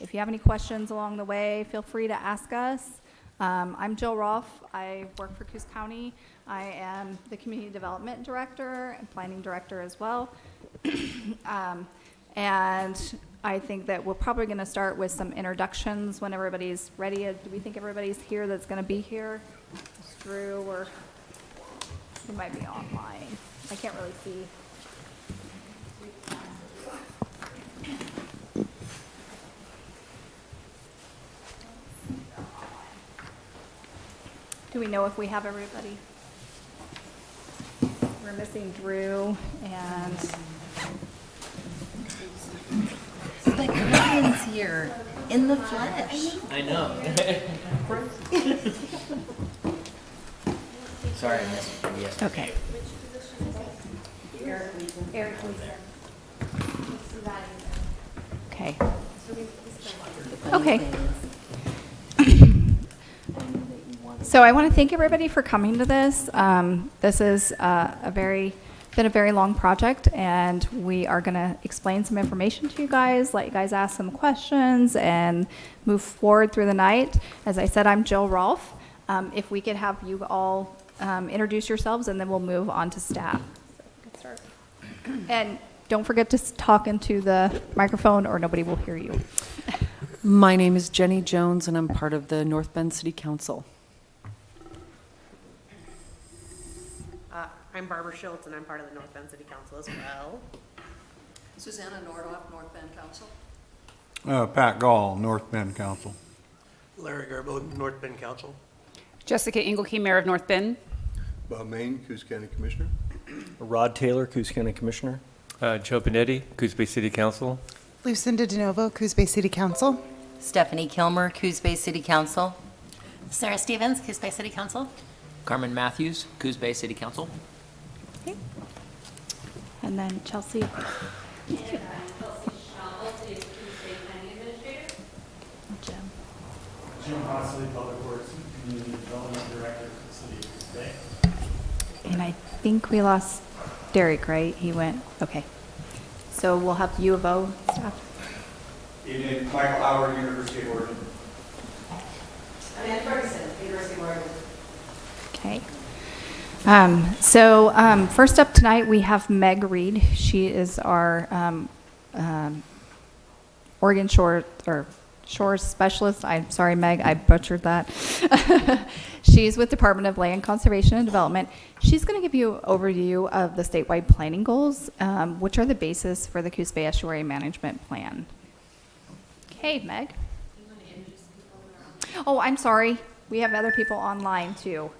if you have any questions along the way, feel free to ask us. I'm Jill Rolfe. I work for Coos County. I am the Community Development Director and Planning Director as well. And I think that we're probably going to start with some introductions when everybody's ready. Do we think everybody's here that's going to be here? It's Drew, or he might be online. I can't really see. Do we know if we have everybody? We're missing Drew and the Guardian's here in the flesh. I know. Sorry, I missed it. Yes. okay. Eric, okay. Okay. So I want to thank everybody for coming to this. This is been a very long project, and we are going to explain some information to you guys, let you guys ask some questions, and move forward through the night. As I said, I'm Jill Rolfe. If we could have you all introduce yourselves, and then we'll move on to staff. So and don't forget to talk into the microphone, or nobody will hear you. My name is Jenny Jones, and I'm part of the North Bend City Council. I'm Barbara Schultz, and I'm part of the North Bend City Council as well. Susanna Nordhoff, North Bend Council. Pat Gall, North Bend Council. Larry Garbo, North Bend Council. Jessica Engelke, Mayor of North Bend. Bob Main, Coos County Commissioner. Rod Taylor, Coos County Commissioner. Joe Benetti, Coos Bay City Council. Lucinda DeNovo, Coos Bay City Council. Stephanie Kilmer, Coos Bay City Council. Sarah Stevens, Coos Bay City Council. Carmen Matthews, Coos Bay City Council. Okay. And then Chelsea. Jim Hossley, Public Works and Community Development Director for the City of Coos Bay. And I think we lost Derek, right? He went, okay. So we'll have U of O staff. Evening, Michael Howard, University of Oregon. Amanda Ferguson, University of Oregon. Okay. First up tonight, we have Meg Reed. She is our Oregon Shores Specialist. I'm sorry, Meg, I butchered that. She's with Department of Land Conservation and Development. She's going to give you an overview of the statewide planning goals, which are the basis for the Coos Bay Estuary Management Plan. Okay, Meg. Oh, I'm sorry. We have other people online too.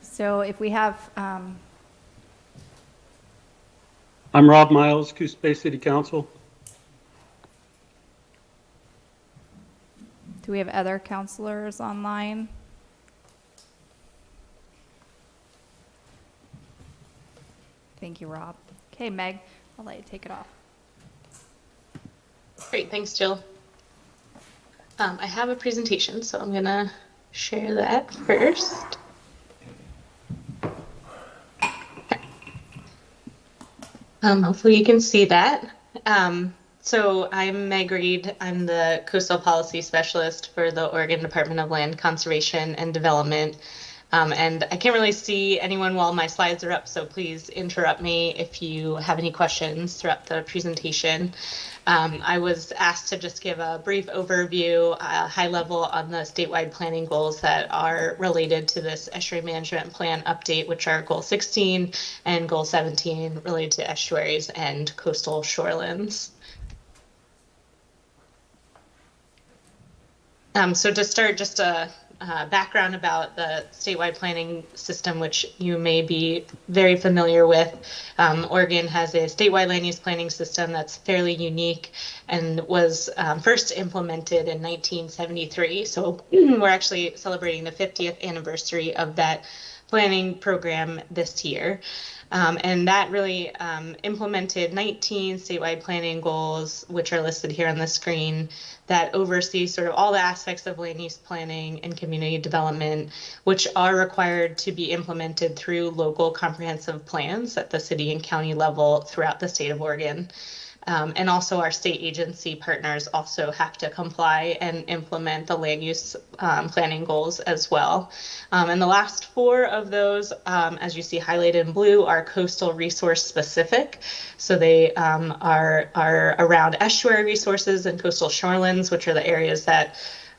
So if we have, I'm Rob Miles, Coos Bay City Council. do we have other counselors online? Thank you, Rob. Okay, Meg, I'll let you take it off. Great, thanks, Jill. I have a presentation, so I'm gonna share that first. Hopefully you can see that. So I'm Meg Reed. I'm the Coastal Policy Specialist for the Oregon Department of Land Conservation and Development. And I can't really see anyone while my slides are up, so please interrupt me if you have any questions throughout the presentation. I was asked to just give a brief overview, high level on the statewide planning goals that are related to this estuary management plan update, which are Goal 16 and Goal 17 related to estuaries and coastal shorelands. So to start, just a background about the statewide planning system, which you may be very familiar with. Oregon has a statewide land use planning system that's fairly unique and was first implemented in 1973. So we're actually celebrating the 50th anniversary of that planning program this year. And that really implemented 19 statewide planning goals, which are listed here on the screen, that oversee sort of all the aspects of land use planning and community development, which are required to be implemented through local comprehensive plans at the city and county level throughout the state of Oregon. And also our state agency partners also have to comply and implement the land use planning goals as well. And the last 4 of those, as you see highlighted in blue, are coastal resource specific. So they are around estuary resources and coastal shorelands, which are the areas that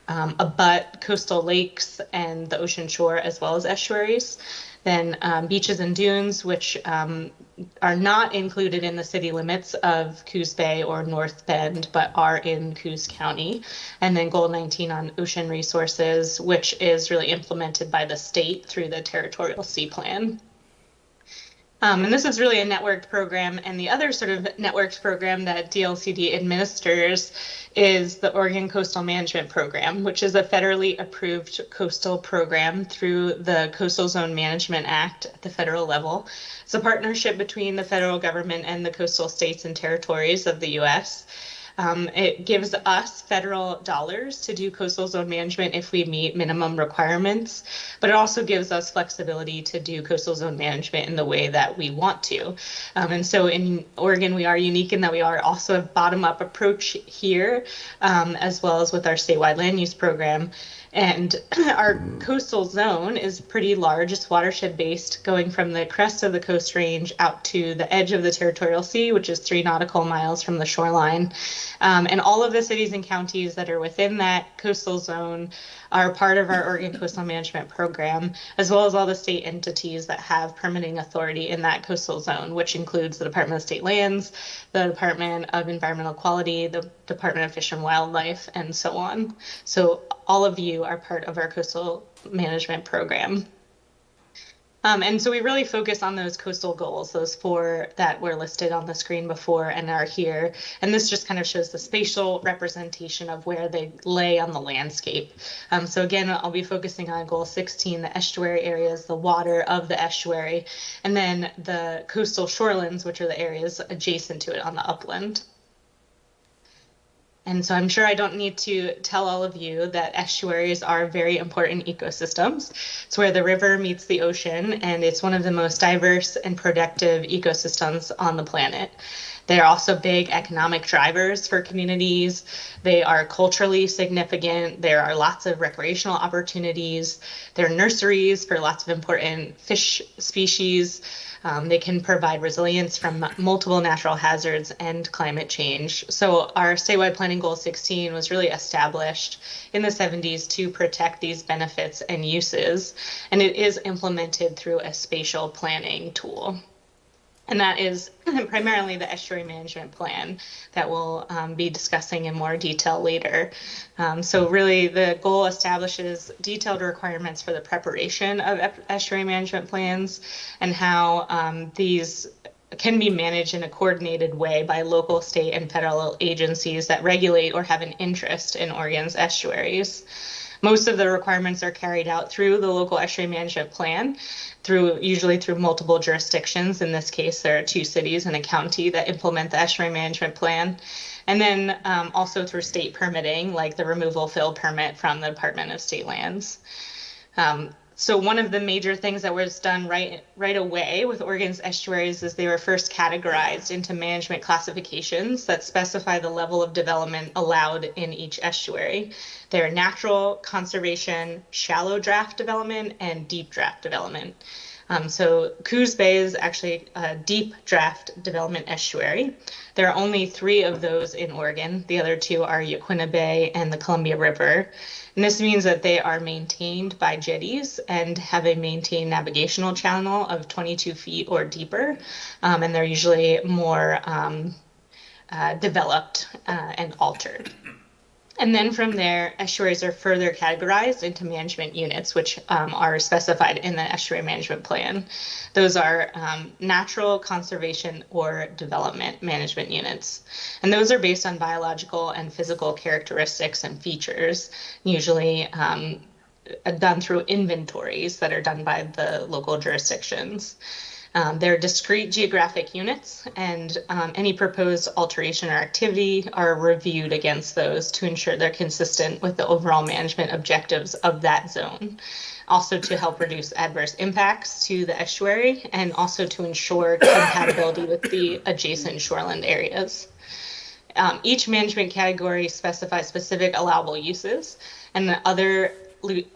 abut coastal lakes and the ocean shore, as well as estuaries. Then beaches and dunes, which are not included in the city limits of Coos Bay or North Bend, but are in Coos County. And then Goal 19 on ocean resources, which is really implemented by the state through the Territorial Sea Plan. And this is really a networked program, and the other sort of networked program that DLCD administers is the Oregon Coastal Management Program, which is a federally approved coastal program through the Coastal Zone Management Act at the federal level. It's a partnership between the federal government and the coastal states and territories of the U.S. It gives us federal dollars to do coastal zone management if we meet minimum requirements, but it also gives us flexibility to do coastal zone management in the way that we want to. And so in Oregon, we are unique in that we are also a bottom-up approach here, as well as with our statewide land use program. And our coastal zone is pretty large. It's watershed based, going from the crest of the Coast Range out to the edge of the territorial sea, which is 3 nautical miles from the shoreline. And all of the cities and counties that are within that coastal zone are part of our Oregon Coastal Management Program, as well as all the state entities that have permitting authority in that coastal zone, which includes the Department of State Lands, the Department of Environmental Quality, the Department of Fish and Wildlife, and so on. So all of you are part of our coastal management program. And so we really focus on those coastal goals, those 4 that were listed on the screen before and are here. And this just kind of shows the spatial representation of where they lay on the landscape. So again, I'll be focusing on Goal 16, the estuary areas, the water of the estuary, and then the coastal shorelands, which are the areas adjacent to it on the upland. And so I'm sure I don't need to tell all of you that estuaries are very important ecosystems. It's where the river meets the ocean, and it's one of the most diverse and productive ecosystems on the planet. They're also big economic drivers for communities. They are culturally significant. There are lots of recreational opportunities. They're nurseries for lots of important fish species. They can provide resilience from multiple natural hazards and climate change. So our statewide planning goal 16 was really established in the 70s to protect these benefits and uses, and it is implemented through a spatial planning tool. And that is primarily the estuary management plan that we'll be discussing in more detail later. So really the goal establishes detailed requirements for the preparation of estuary management plans and how these can be managed in a coordinated way by local, state, and federal agencies that regulate or have an interest in Oregon's estuaries. Most of the requirements are carried out through the local estuary management plan, usually through multiple jurisdictions. In this case, there are 2 cities and a county that implement the estuary management plan. And then also through state permitting, like the removal fill permit from the Department of State Lands. So one of the major things that was done right away with Oregon's estuaries is they were first categorized into management classifications that specify the level of development allowed in each estuary. They're natural, conservation, shallow draft development, and deep draft development. So Coos Bay is actually a deep draft development estuary. There are only 3 of those in Oregon. The other 2 are Yaquina Bay and the Columbia River. And this means that they are maintained by jetties and have a maintained navigational channel of 22 feet or deeper. And they're usually more developed and altered. And then from there, estuaries are further categorized into management units, which are specified in the estuary management plan. Those are natural, conservation, or development management units. And those are based on biological and physical characteristics and features, usually done through inventories that are done by the local jurisdictions. They're discrete geographic units, and any proposed alteration or activity are reviewed against those to ensure they're consistent with the overall management objectives of that zone. Also to help reduce adverse impacts to the estuary, and also to ensure compatibility with the adjacent shoreland areas. Each management category specifies specific allowable uses, and the other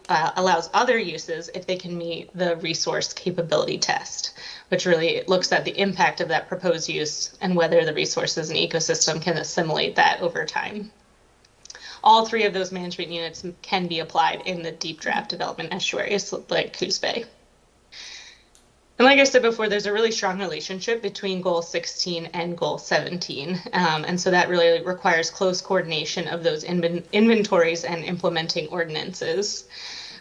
allows other uses if they can meet the resource capability test, which really looks at the impact of that proposed use and whether the resources and ecosystem can assimilate that over time. All 3 of those management units can be applied in the deep draft development estuaries like Coos Bay. And like I said before, there's a really strong relationship between Goal 16 and Goal 17. And so that really requires close coordination of those inventories and implementing ordinances.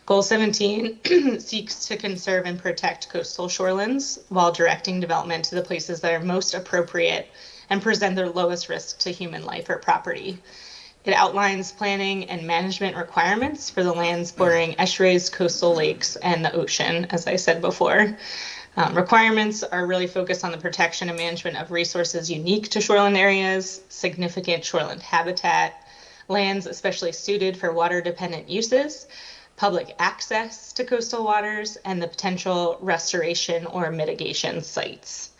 Goal 17 seeks to conserve and protect coastal shorelands while directing development to the places that are most appropriate and present their lowest risk to human life or property. It outlines planning and management requirements for the lands bordering estuaries, coastal lakes, and the ocean, as I said before. Requirements are really focused on the protection and management of resources unique to shoreline areas, significant shoreline habitat, lands especially suited for water-dependent uses, public access to coastal waters, and the potential restoration or mitigation sites.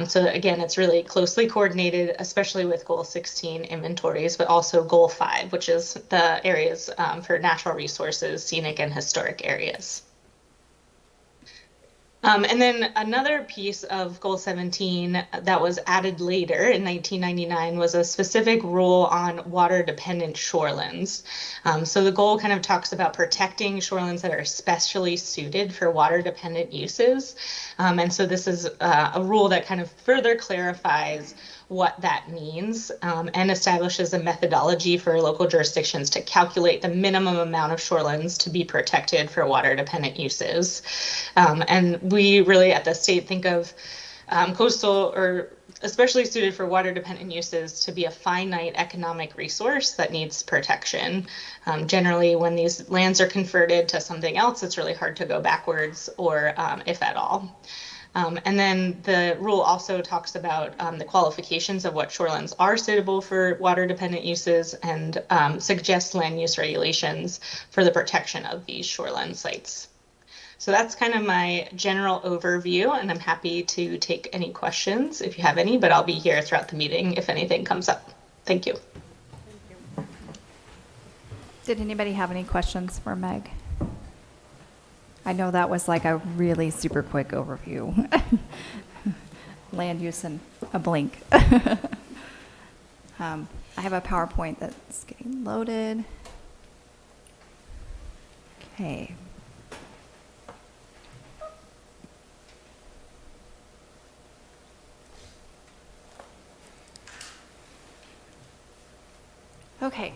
So again, it's really closely coordinated, especially with Goal 16 inventories, but also Goal 5, which is the areas for natural resources, scenic and historic areas. And then another piece of Goal 17 that was added later in 1999 was a specific rule on water-dependent shorelands. So the goal kind of talks about protecting shorelands that are especially suited for water-dependent uses. And so this is a rule that kind of further clarifies what that means and establishes a methodology for local jurisdictions to calculate the minimum amount of shorelands to be protected for water-dependent uses. And we really at the state think of coastal or especially suited for water-dependent uses to be a finite economic resource that needs protection. Generally, when these lands are converted to something else, it's really hard to go backwards or if at all. And then the rule also talks about the qualifications of what shorelands are suitable for water-dependent uses and suggests land use regulations for the protection of these shoreline sites. So that's kind of my general overview, and I'm happy to take any questions if you have any, but I'll be here throughout the meeting if anything comes up. Thank you. Did anybody have any questions for Meg? I know that was like a really super quick overview. Land use in a blink. I have a PowerPoint that's getting loaded. Okay. Okay.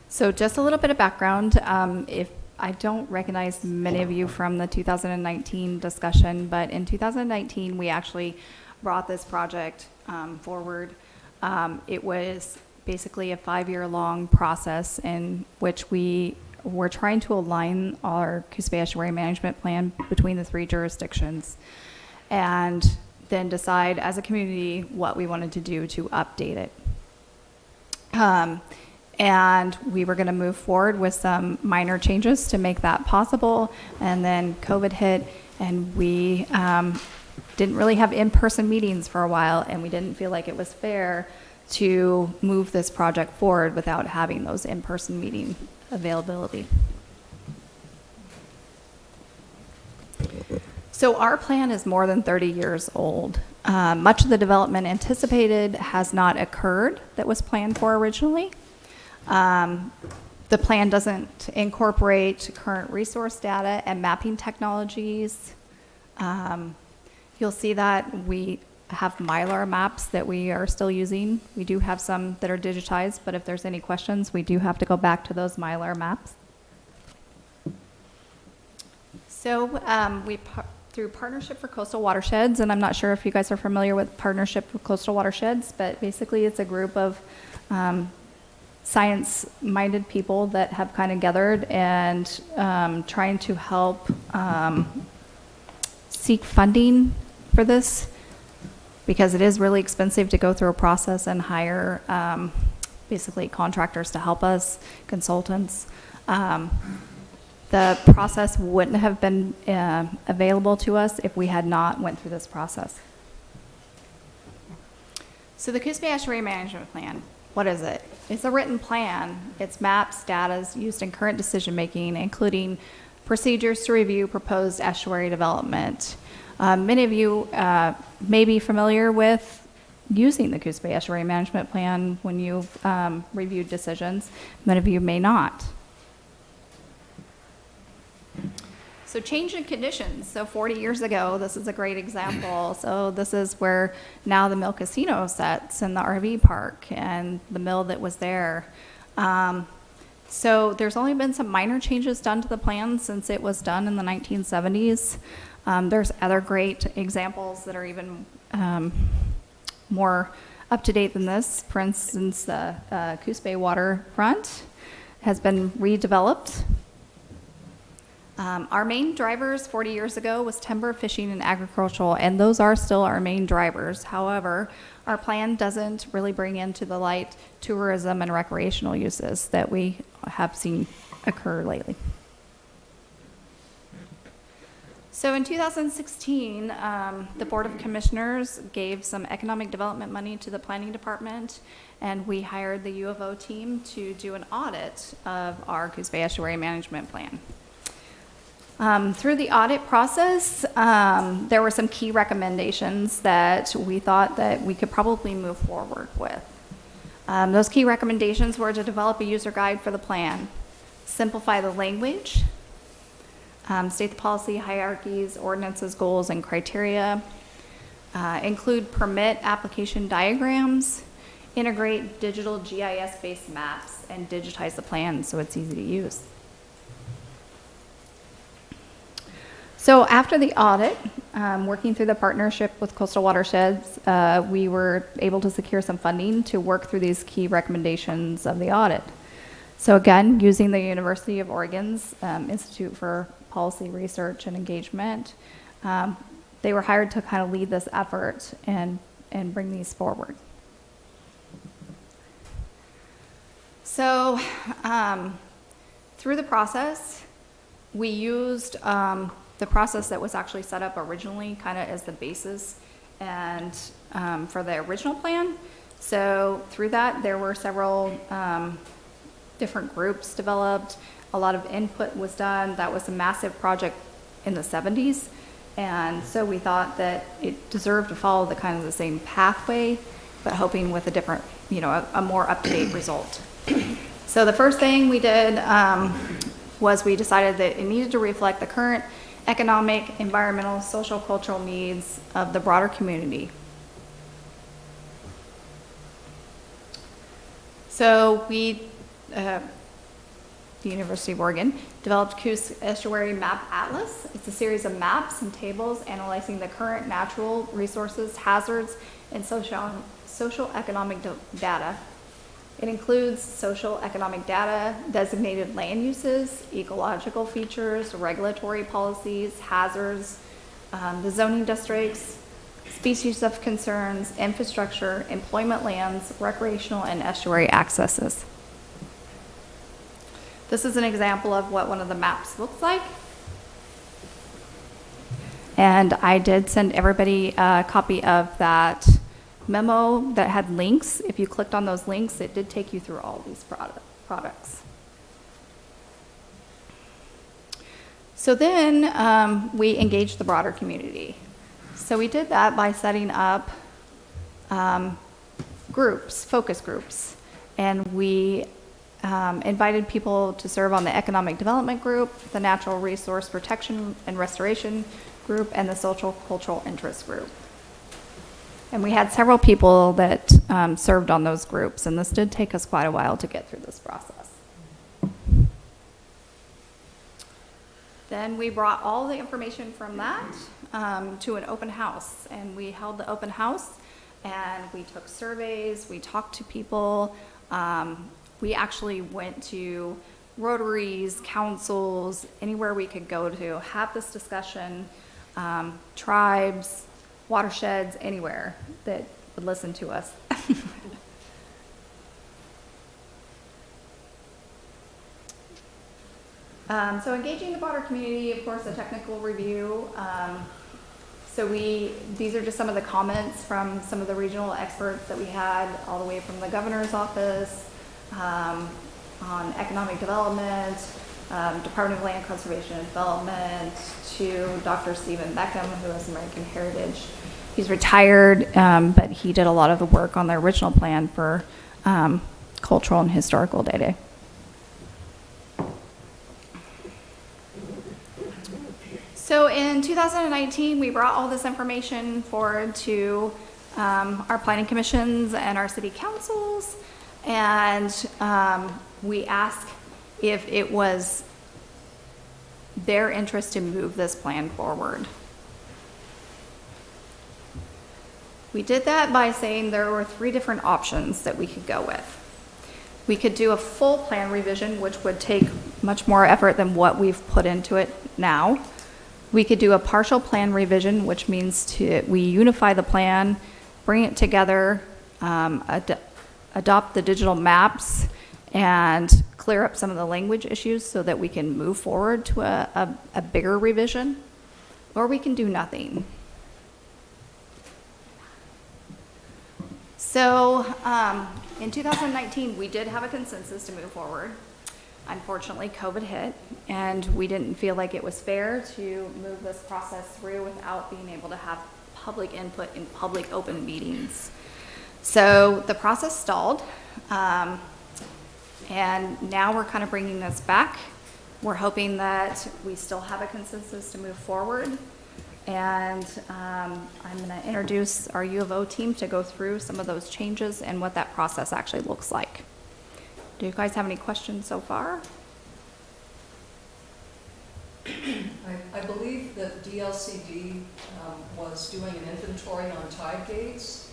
So just a little bit of background. If I don't recognize many of you from the 2019 discussion, but in 2019, we actually brought this project forward. It was basically a 5-year-long process in which we were trying to align our Coos Bay Estuary Management Plan between the 3 jurisdictions and then decide as a community what we wanted to do to update it. And we were going to move forward with some minor changes to make that possible. And then COVID hit, and we didn't really have in-person meetings for a while, and we didn't feel like it was fair to move this project forward without having those in-person meeting availability. So our plan is more than 30 years old. Much of the development anticipated has not occurred that was planned for originally. The plan doesn't incorporate current resource data and mapping technologies. You'll see that we have Mylar maps that we are still using. We do have some that are digitized, but if there's any questions, we do have to go back to those Mylar maps. So through Partnership for Coastal Watersheds, and I'm not sure if you guys are familiar with Partnership for Coastal Watersheds, but basically it's a group of science-minded people that have kind of gathered and trying to help seek funding for this, because it is really expensive to go through a process and hire basically contractors to help us, consultants. The process wouldn't have been available to us if we had not went through this process. So the Coos Bay Estuary Management Plan, what is it? It's a written plan. It's maps, data used in current decision-making, including procedures to review proposed estuary development. Many of you may be familiar with using the Coos Bay Estuary Management Plan when you've reviewed decisions. Many of you may not. So change in conditions. So 40 years ago, this is a great example. So this is where now the Mill Casino sits in the RV park and the mill that was there. So there's only been some minor changes done to the plan since it was done in the 1970s. There's other great examples that are even more up to date than this. For instance, the Coos Bay waterfront has been redeveloped. Our main drivers 40 years ago was timber, fishing, and agricultural, and those are still our main drivers. However, our plan doesn't really bring into the light tourism and recreational uses that we have seen occur lately. So in 2016, the Board of Commissioners gave some economic development money to the planning department, and we hired the U of O team to do an audit of our Coos Bay Estuary Management Plan. Through the audit process, there were some key recommendations that we thought that we could probably move forward with. Those key recommendations were to develop a user guide for the plan, simplify the language, state the policy hierarchies, ordinances, goals, and criteria, include permit application diagrams, integrate digital GIS-based maps, and digitize the plan so it's easy to use. So after the audit, working through the partnership with Coastal Watersheds, we were able to secure some funding to work through these key recommendations of the audit. So again, using the University of Oregon's Institute for Policy Research and Engagement, they were hired to kind of lead this effort and bring these forward. So through the process, we used the process that was actually set up originally kind of as the basis and for the original plan. So through that, there were several different groups developed. A lot of input was done. That was a massive project in the 70s. And so we thought that it deserved to follow the kind of the same pathway, but hoping with a different, a more up-to-date result. So the first thing we did was we decided that it needed to reflect the current economic, environmental, social, cultural needs of the broader community. So we, the University of Oregon, developed Coos Estuary Map Atlas. It's a series of maps and tables analyzing the current natural resources, hazards, and social-economic data. It includes social economic data, designated land uses, ecological features, regulatory policies, hazards, the zoning districts, species of concerns, infrastructure, employment lands, recreational and estuary accesses. This is an example of what one of the maps looks like. And I did send everybody a copy of that memo that had links. If you clicked on those links, it did take you through all these products. So then we engaged the broader community. So we did that by setting up groups, focus groups, and we invited people to serve on the Economic Development Group, the Natural Resource Protection and Restoration Group, and the Social Cultural Interest Group. And we had several people that served on those groups, and this did take us quite a while to get through this process. Then we brought all the information from that to an open house, and we held the open house, and we took surveys, we talked to people. We actually went to rotaries, councils, anywhere we could go to have this discussion, tribes, watersheds, anywhere that would listen to us. So engaging the broader community, of course, a technical review. These are just some of the comments from some of the regional experts that we had, all the way from the governor's office, on economic development, Department of Land Conservation and Development, to Dr. Stephen Beckham, who has American Heritage. He's retired, but he did a lot of the work on the original plan for cultural and historical data. So in 2019, we brought all this information forward to our planning commissions and our city councils, and we asked if it was their interest to move this plan forward. We did that by saying there were 3 different options that we could go with. We could do a full plan revision, which would take much more effort than what we've put into it now. We could do a partial plan revision, which means we unify the plan, bring it together, adopt the digital maps, and clear up some of the language issues so that we can move forward to a bigger revision, or we can do nothing. So in 2019, we did have a consensus to move forward. Unfortunately, COVID hit, and we didn't feel like it was fair to move this process through without being able to have public input in public open meetings. So the process stalled, and now we're kind of bringing this back. We're hoping that we still have a consensus to move forward, and I'm going to introduce our U of O team to go through some of those changes and what that process actually looks like. Do you guys have any questions so far? I believe that DLCD was doing an inventory on tide gates,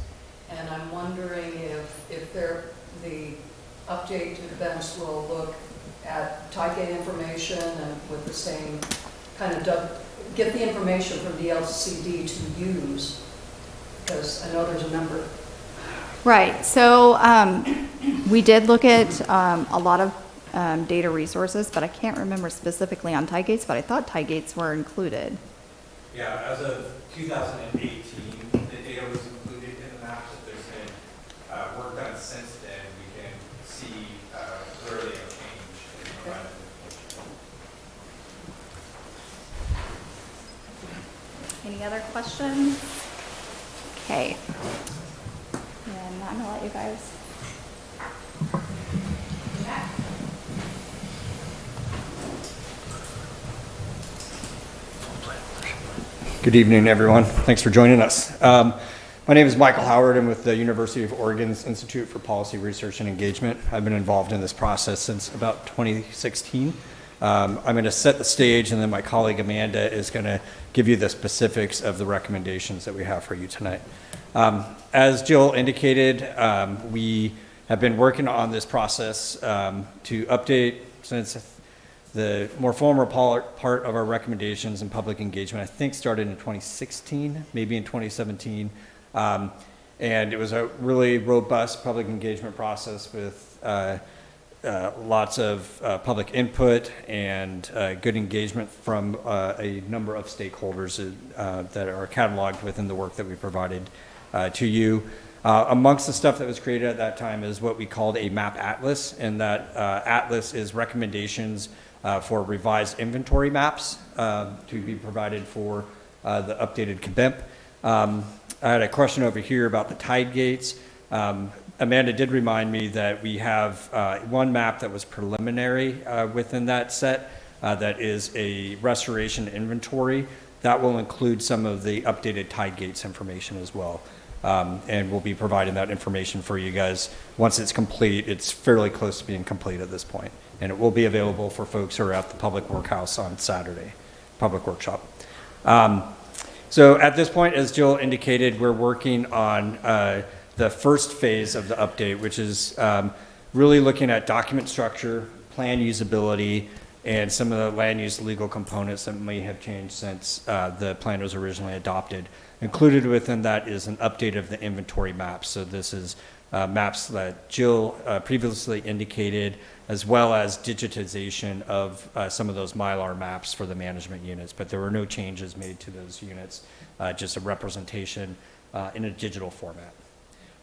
and I'm wondering if the update events will look at tide gate information and with the same kind of get the information from DLCD to use, because I know there's a number. Right, so we did look at a lot of data resources, but I can't remember specifically on tide gates, but I thought tide gates were included. Yeah, as of 2018, the data was included in the maps. If there's been work done since then, we can see clearly a change in the environment. Any other questions? Okay. And I'm gonna let you guys. Good evening, everyone. Thanks for joining us. My name is Michael Howard. I'm with the University of Oregon's Institute for Policy Research and Engagement. I've been involved in this process since about 2016. I'm going to set the stage, and then my colleague Amanda is going to give you the specifics of the recommendations that we have for you tonight. As Jill indicated, we have been working on this process to update, since the more formal part of our recommendations and public engagement, I think, started in 2016, maybe in 2017. And it was a really robust public engagement process with lots of public input and good engagement from a number of stakeholders that are cataloged within the work that we provided to you. Amongst the stuff that was created at that time is what we called a map atlas, and that atlas is recommendations for revised inventory maps to be provided for the updated KBEMP. I had a question over here about the tide gates. Amanda did remind me that we have one map that was preliminary within that set that is a restoration inventory. That will include some of the updated tide gates information as well. And we'll be providing that information for you guys once it's complete. It's fairly close to being complete at this point. And it will be available for folks who are at the Public Workhouse on Saturday, public workshop. So at this point, as Jill indicated, we're working on the first phase of the update, which is really looking at document structure, plan usability, and some of the land use legal components that may have changed since the plan was originally adopted. Included within that is an update of the inventory maps. So this is maps that Jill previously indicated, as well as digitization of some of those Mylar maps for the management units, but there were no changes made to those units, just a representation in a digital format.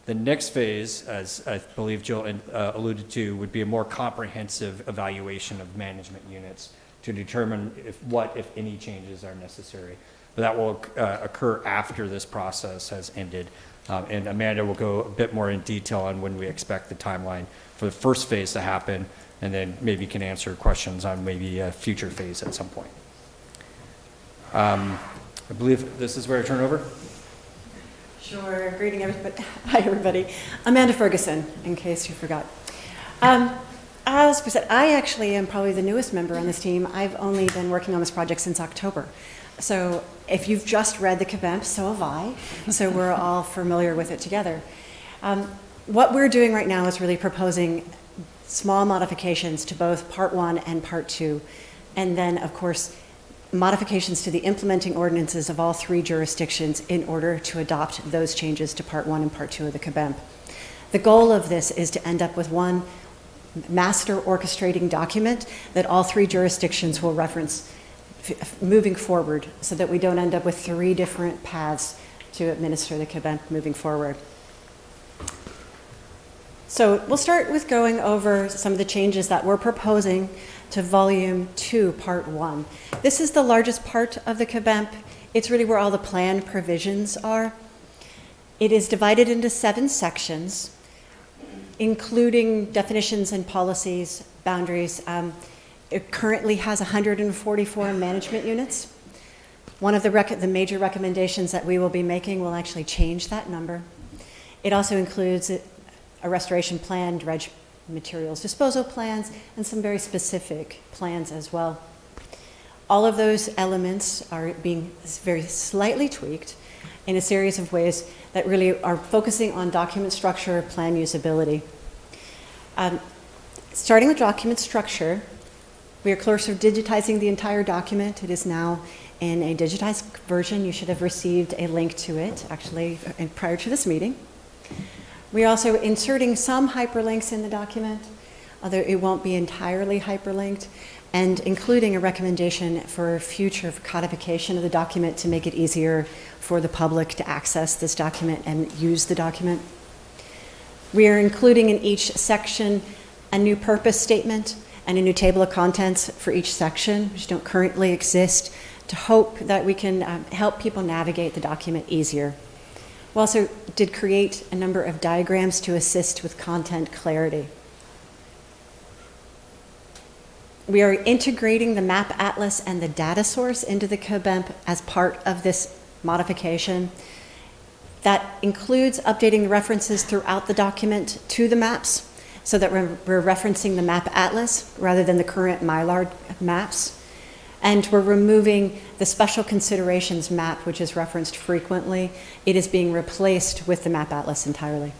The next phase, as I believe Jill alluded to, would be a more comprehensive evaluation of management units to determine what, if any, changes are necessary. But that will occur after this process has ended. And Amanda will go a bit more in detail on when we expect the timeline for the first phase to happen, and then maybe can answer questions on maybe a future phase at some point. I believe this is where I turn over. Sure. Greeting everybody. Hi, everybody. Amanda Ferguson, in case you forgot. As we said, I actually am probably the newest member on this team. I've only been working on this project since October. So if you've just read the KBEMP, so have I. So we're all familiar with it together. What we're doing right now is really proposing small modifications to both Part 1 and Part 2. And then, of course, modifications to the implementing ordinances of all three jurisdictions in order to adopt those changes to Part 1 and Part 2 of the KBEMP. The goal of this is to end up with one master orchestrating document that all three jurisdictions will reference moving forward, so that we don't end up with three different paths to administer the KBEMP moving forward. So we'll start with going over some of the changes that we're proposing to Volume 2, Part 1. This is the largest part of the KBEMP. It's really where all the plan provisions are. It is divided into 7 sections, including definitions and policies, boundaries. It currently has 144 management units. One of the major recommendations that we will be making will actually change that number. It also includes a restoration plan, dredge materials disposal plans, and some very specific plans as well. All of those elements are being very slightly tweaked in a series of ways that really are focusing on document structure, plan usability. Starting with document structure, we are closer to digitizing the entire document. It is now in a digitized version. You should have received a link to it, actually, prior to this meeting. We're also inserting some hyperlinks in the document, although it won't be entirely hyperlinked, and including a recommendation for future codification of the document to make it easier for the public to access this document and use the document. We are including in each section a new purpose statement and a new table of contents for each section, which don't currently exist, to hope that we can help people navigate the document easier. We also did create a number of diagrams to assist with content clarity. We are integrating the map atlas and the data source into the KBEMP as part of this modification. That includes updating the references throughout the document to the maps so that we're referencing the map atlas rather than the current Mylar maps. And we're removing the special considerations map, which is referenced frequently. It is being replaced with the map atlas entirely.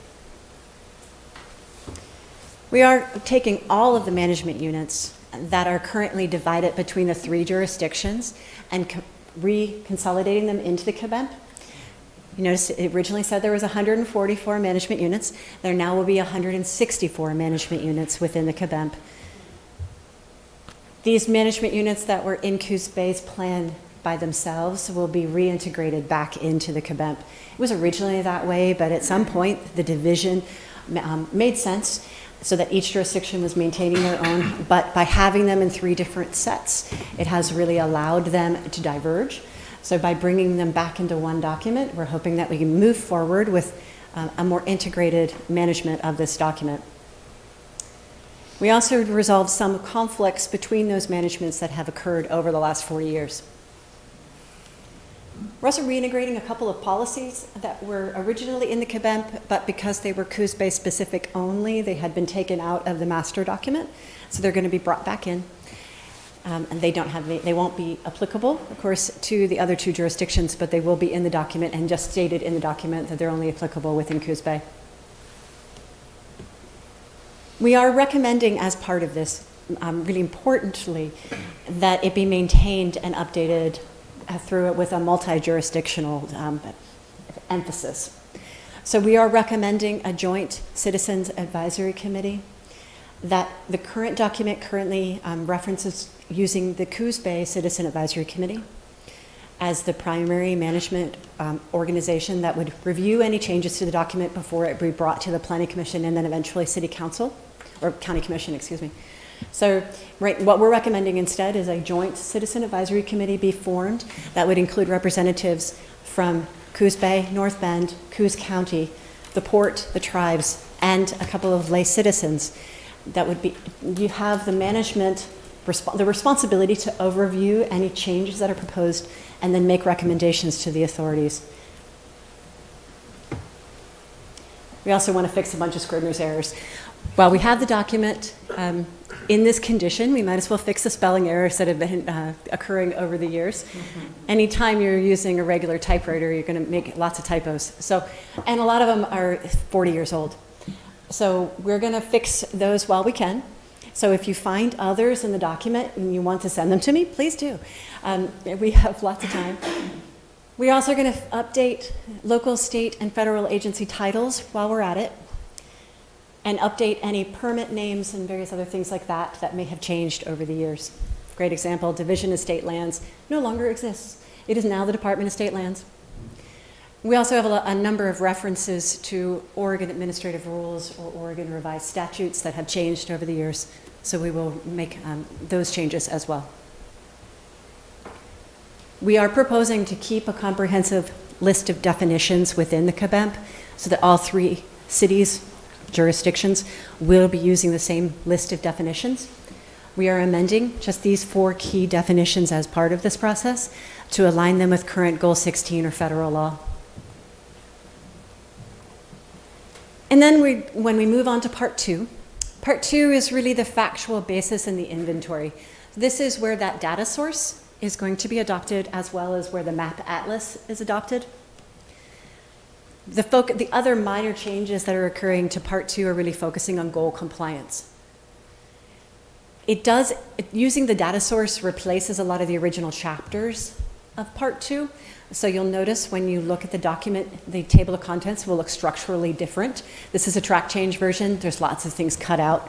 We are taking all of the management units that are currently divided between the 3 jurisdictions and reconsolidating them into the CBEMP. You notice it originally said there was 144 management units. There now will be 164 management units within the CBEMP. These management units that were in Coos Bay's plan by themselves will be reintegrated back into the CBEMP. It was originally that way, but at some point the division made sense so that each jurisdiction was maintaining their own, but by having them in 3 different sets, it has really allowed them to diverge. So by bringing them back into one document, we're hoping that we can move forward with a more integrated management of this document. We also resolved some conflicts between those managements that have occurred over the last 40 years. We're also reintegrating a couple of policies that were originally in the CBEMP, but because they were Coos Bay specific only, they had been taken out of the master document. So they're going to be brought back in. And they won't be applicable, of course, to the other 2 jurisdictions, but they will be in the document and just stated in the document that they're only applicable within Coos Bay. We are recommending as part of this, really importantly, that it be maintained and updated through it with a multi-jurisdictional emphasis. So we are recommending a joint citizens advisory committee that the current document currently references using the Coos Bay Citizen Advisory Committee as the primary management organization that would review any changes to the document before it be brought to the Planning Commission and then eventually City Council, or County Commission, excuse me. So what we're recommending instead is a joint citizen advisory committee be formed that would include representatives from Coos Bay, North Bend, Coos County, the port, the tribes, and a couple of lay citizens. That would be, you have the management, the responsibility to overview any changes that are proposed and then make recommendations to the authorities. We also want to fix a bunch of Scribner's errors. While we have the document in this condition, we might as well fix the spelling errors that have been occurring over the years. Anytime you're using a regular typewriter, you're going to make lots of typos. So, and a lot of them are 40 years old. So we're going to fix those while we can. So if you find others in the document and you want to send them to me, please do. We have lots of time. We're also going to update local, state, and federal agency titles while we're at it, and update any permit names and various other things like that that may have changed over the years. Great example, Division of State Lands no longer exists. It is now the Department of State Lands. We also have a number of references to Oregon administrative rules or Oregon revised statutes that have changed over the years, so we will make those changes as well. We are proposing to keep a comprehensive list of definitions within the CBEMP so that all 3 cities, jurisdictions, will be using the same list of definitions. We are amending just these 4 key definitions as part of this process to align them with current Goal 16 or federal law. And then when we move on to part 2 is really the factual basis in the inventory. This is where that data source is going to be adopted, as well as where the map atlas is adopted. The other minor changes that are occurring to part 2 are really focusing on goal compliance. Using the data source replaces a lot of the original chapters of part 2. So you'll notice when you look at the document, the table of contents will look structurally different. This is a track change version. There's lots of things cut out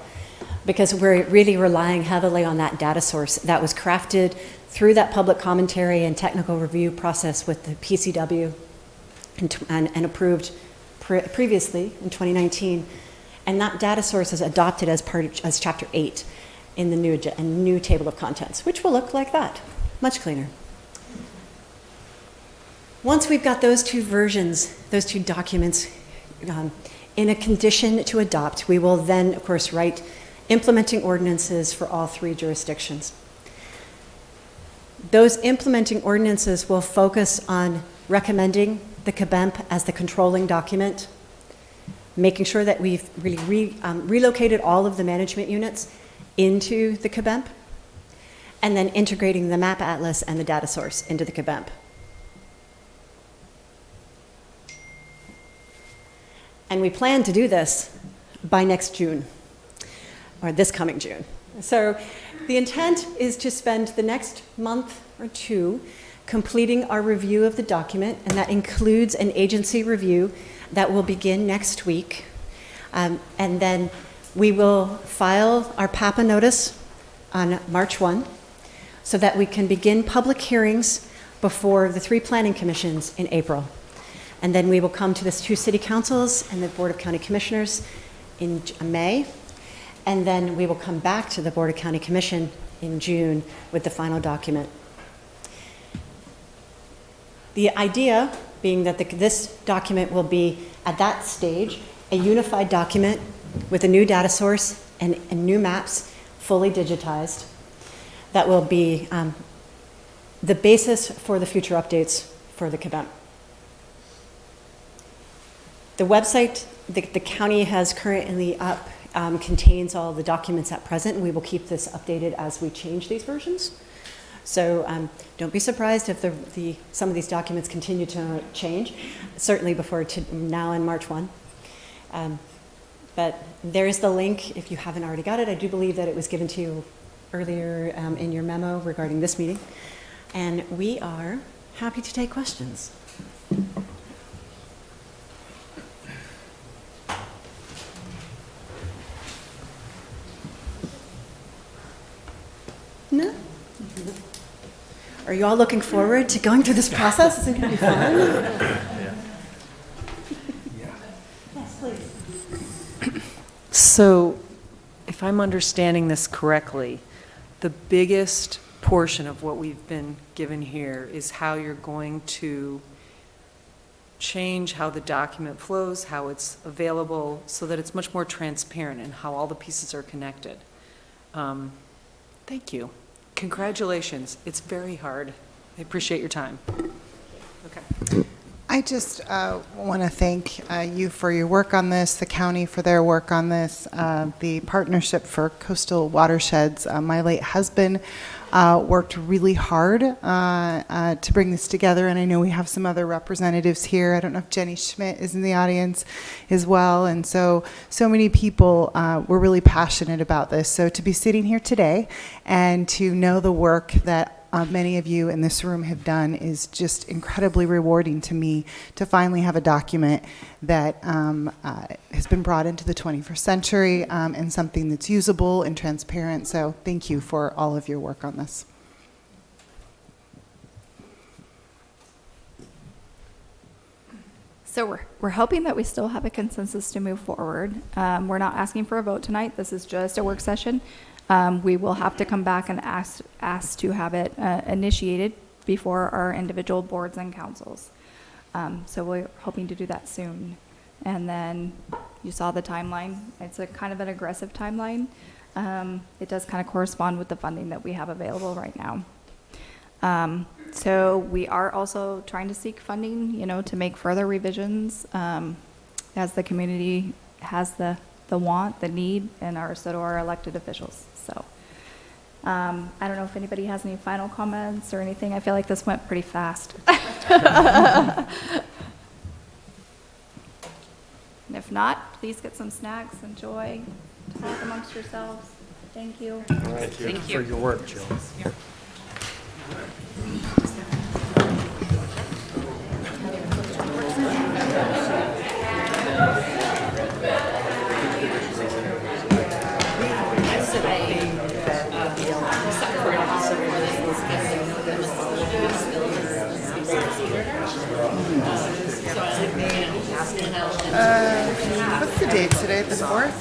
because we're really relying heavily on that data source that was crafted through that public commentary and technical review process with the PCW and approved previously in 2019. And that data source is adopted as Chapter 8 in the new table of contents, which will look like that, much cleaner. Once we've got those 2 versions, those 2 documents in a condition to adopt, we will then, of course, write implementing ordinances for all 3 jurisdictions. Those implementing ordinances will focus on recommending the KBEMP as the controlling document, making sure that we've really relocated all of the management units into the KBEMP, and then integrating the map atlas and the data source into the KBEMP. And we plan to do this by next June, or this coming June. So the intent is to spend the next month or two completing our review of the document, and that includes an agency review that will begin next week. And then we will file our PAPA notice on March 1 so that we can begin public hearings before the 3 planning commissions in April. And then we will come to the 2 city councils and the Board of County Commissioners in May. And then we will come back to the Board of County Commission in June with the final document. The idea being that this document will be, at that stage, a unified document with a new data source and new maps, fully digitized, that will be the basis for the future updates for the KBEMP. The website the county has currently up contains all the documents at present, and we will keep this updated as we change these versions. So don't be surprised if some of these documents continue to change, certainly before now and March 1. But there is the link if you haven't already got it. I do believe that it was given to you earlier in your memo regarding this meeting. And we are happy to take questions. No? Are you all looking forward to going through this process? Is it going to be fun? Yes, please. So, if I'm understanding this correctly, the biggest portion of what we've been given here is how you're going to change how the document flows, how it's available, so that it's much more transparent and how all the pieces are connected. Thank you. Congratulations. It's very hard. I appreciate your time. Okay. I just want to thank you for your work on this, the county for their work on this, the Partnership for Coastal Watersheds. My late husband worked really hard to bring this together, and I know we have some other representatives here. I don't know if Jenny Schmidt is in the audience as well, and so many people were really passionate about this. So to be sitting here today and to know the work that many of you in this room have done is just incredibly rewarding to me, to finally have a document that has been brought into the 21st century and something that's usable and transparent. So thank you for all of your work on this. So we're hoping that we still have a consensus to move forward. We're not asking for a vote tonight. This is just a work session. We will have to come back and ask to have it initiated before our individual boards and councils. So we're hoping to do that soon. And then you saw the timeline. It's a kind of an aggressive timeline. It does kind of correspond with the funding that we have available right now. So we are also trying to seek funding, to make further revisions as the community has the want, the need, and so do our elected officials. So I don't know if anybody has any final comments or anything. I feel like this went pretty fast. And if not, please get some snacks, enjoy, talk amongst yourselves. Thank you. Thank you for your work, Jill. What's the date today? The 4th?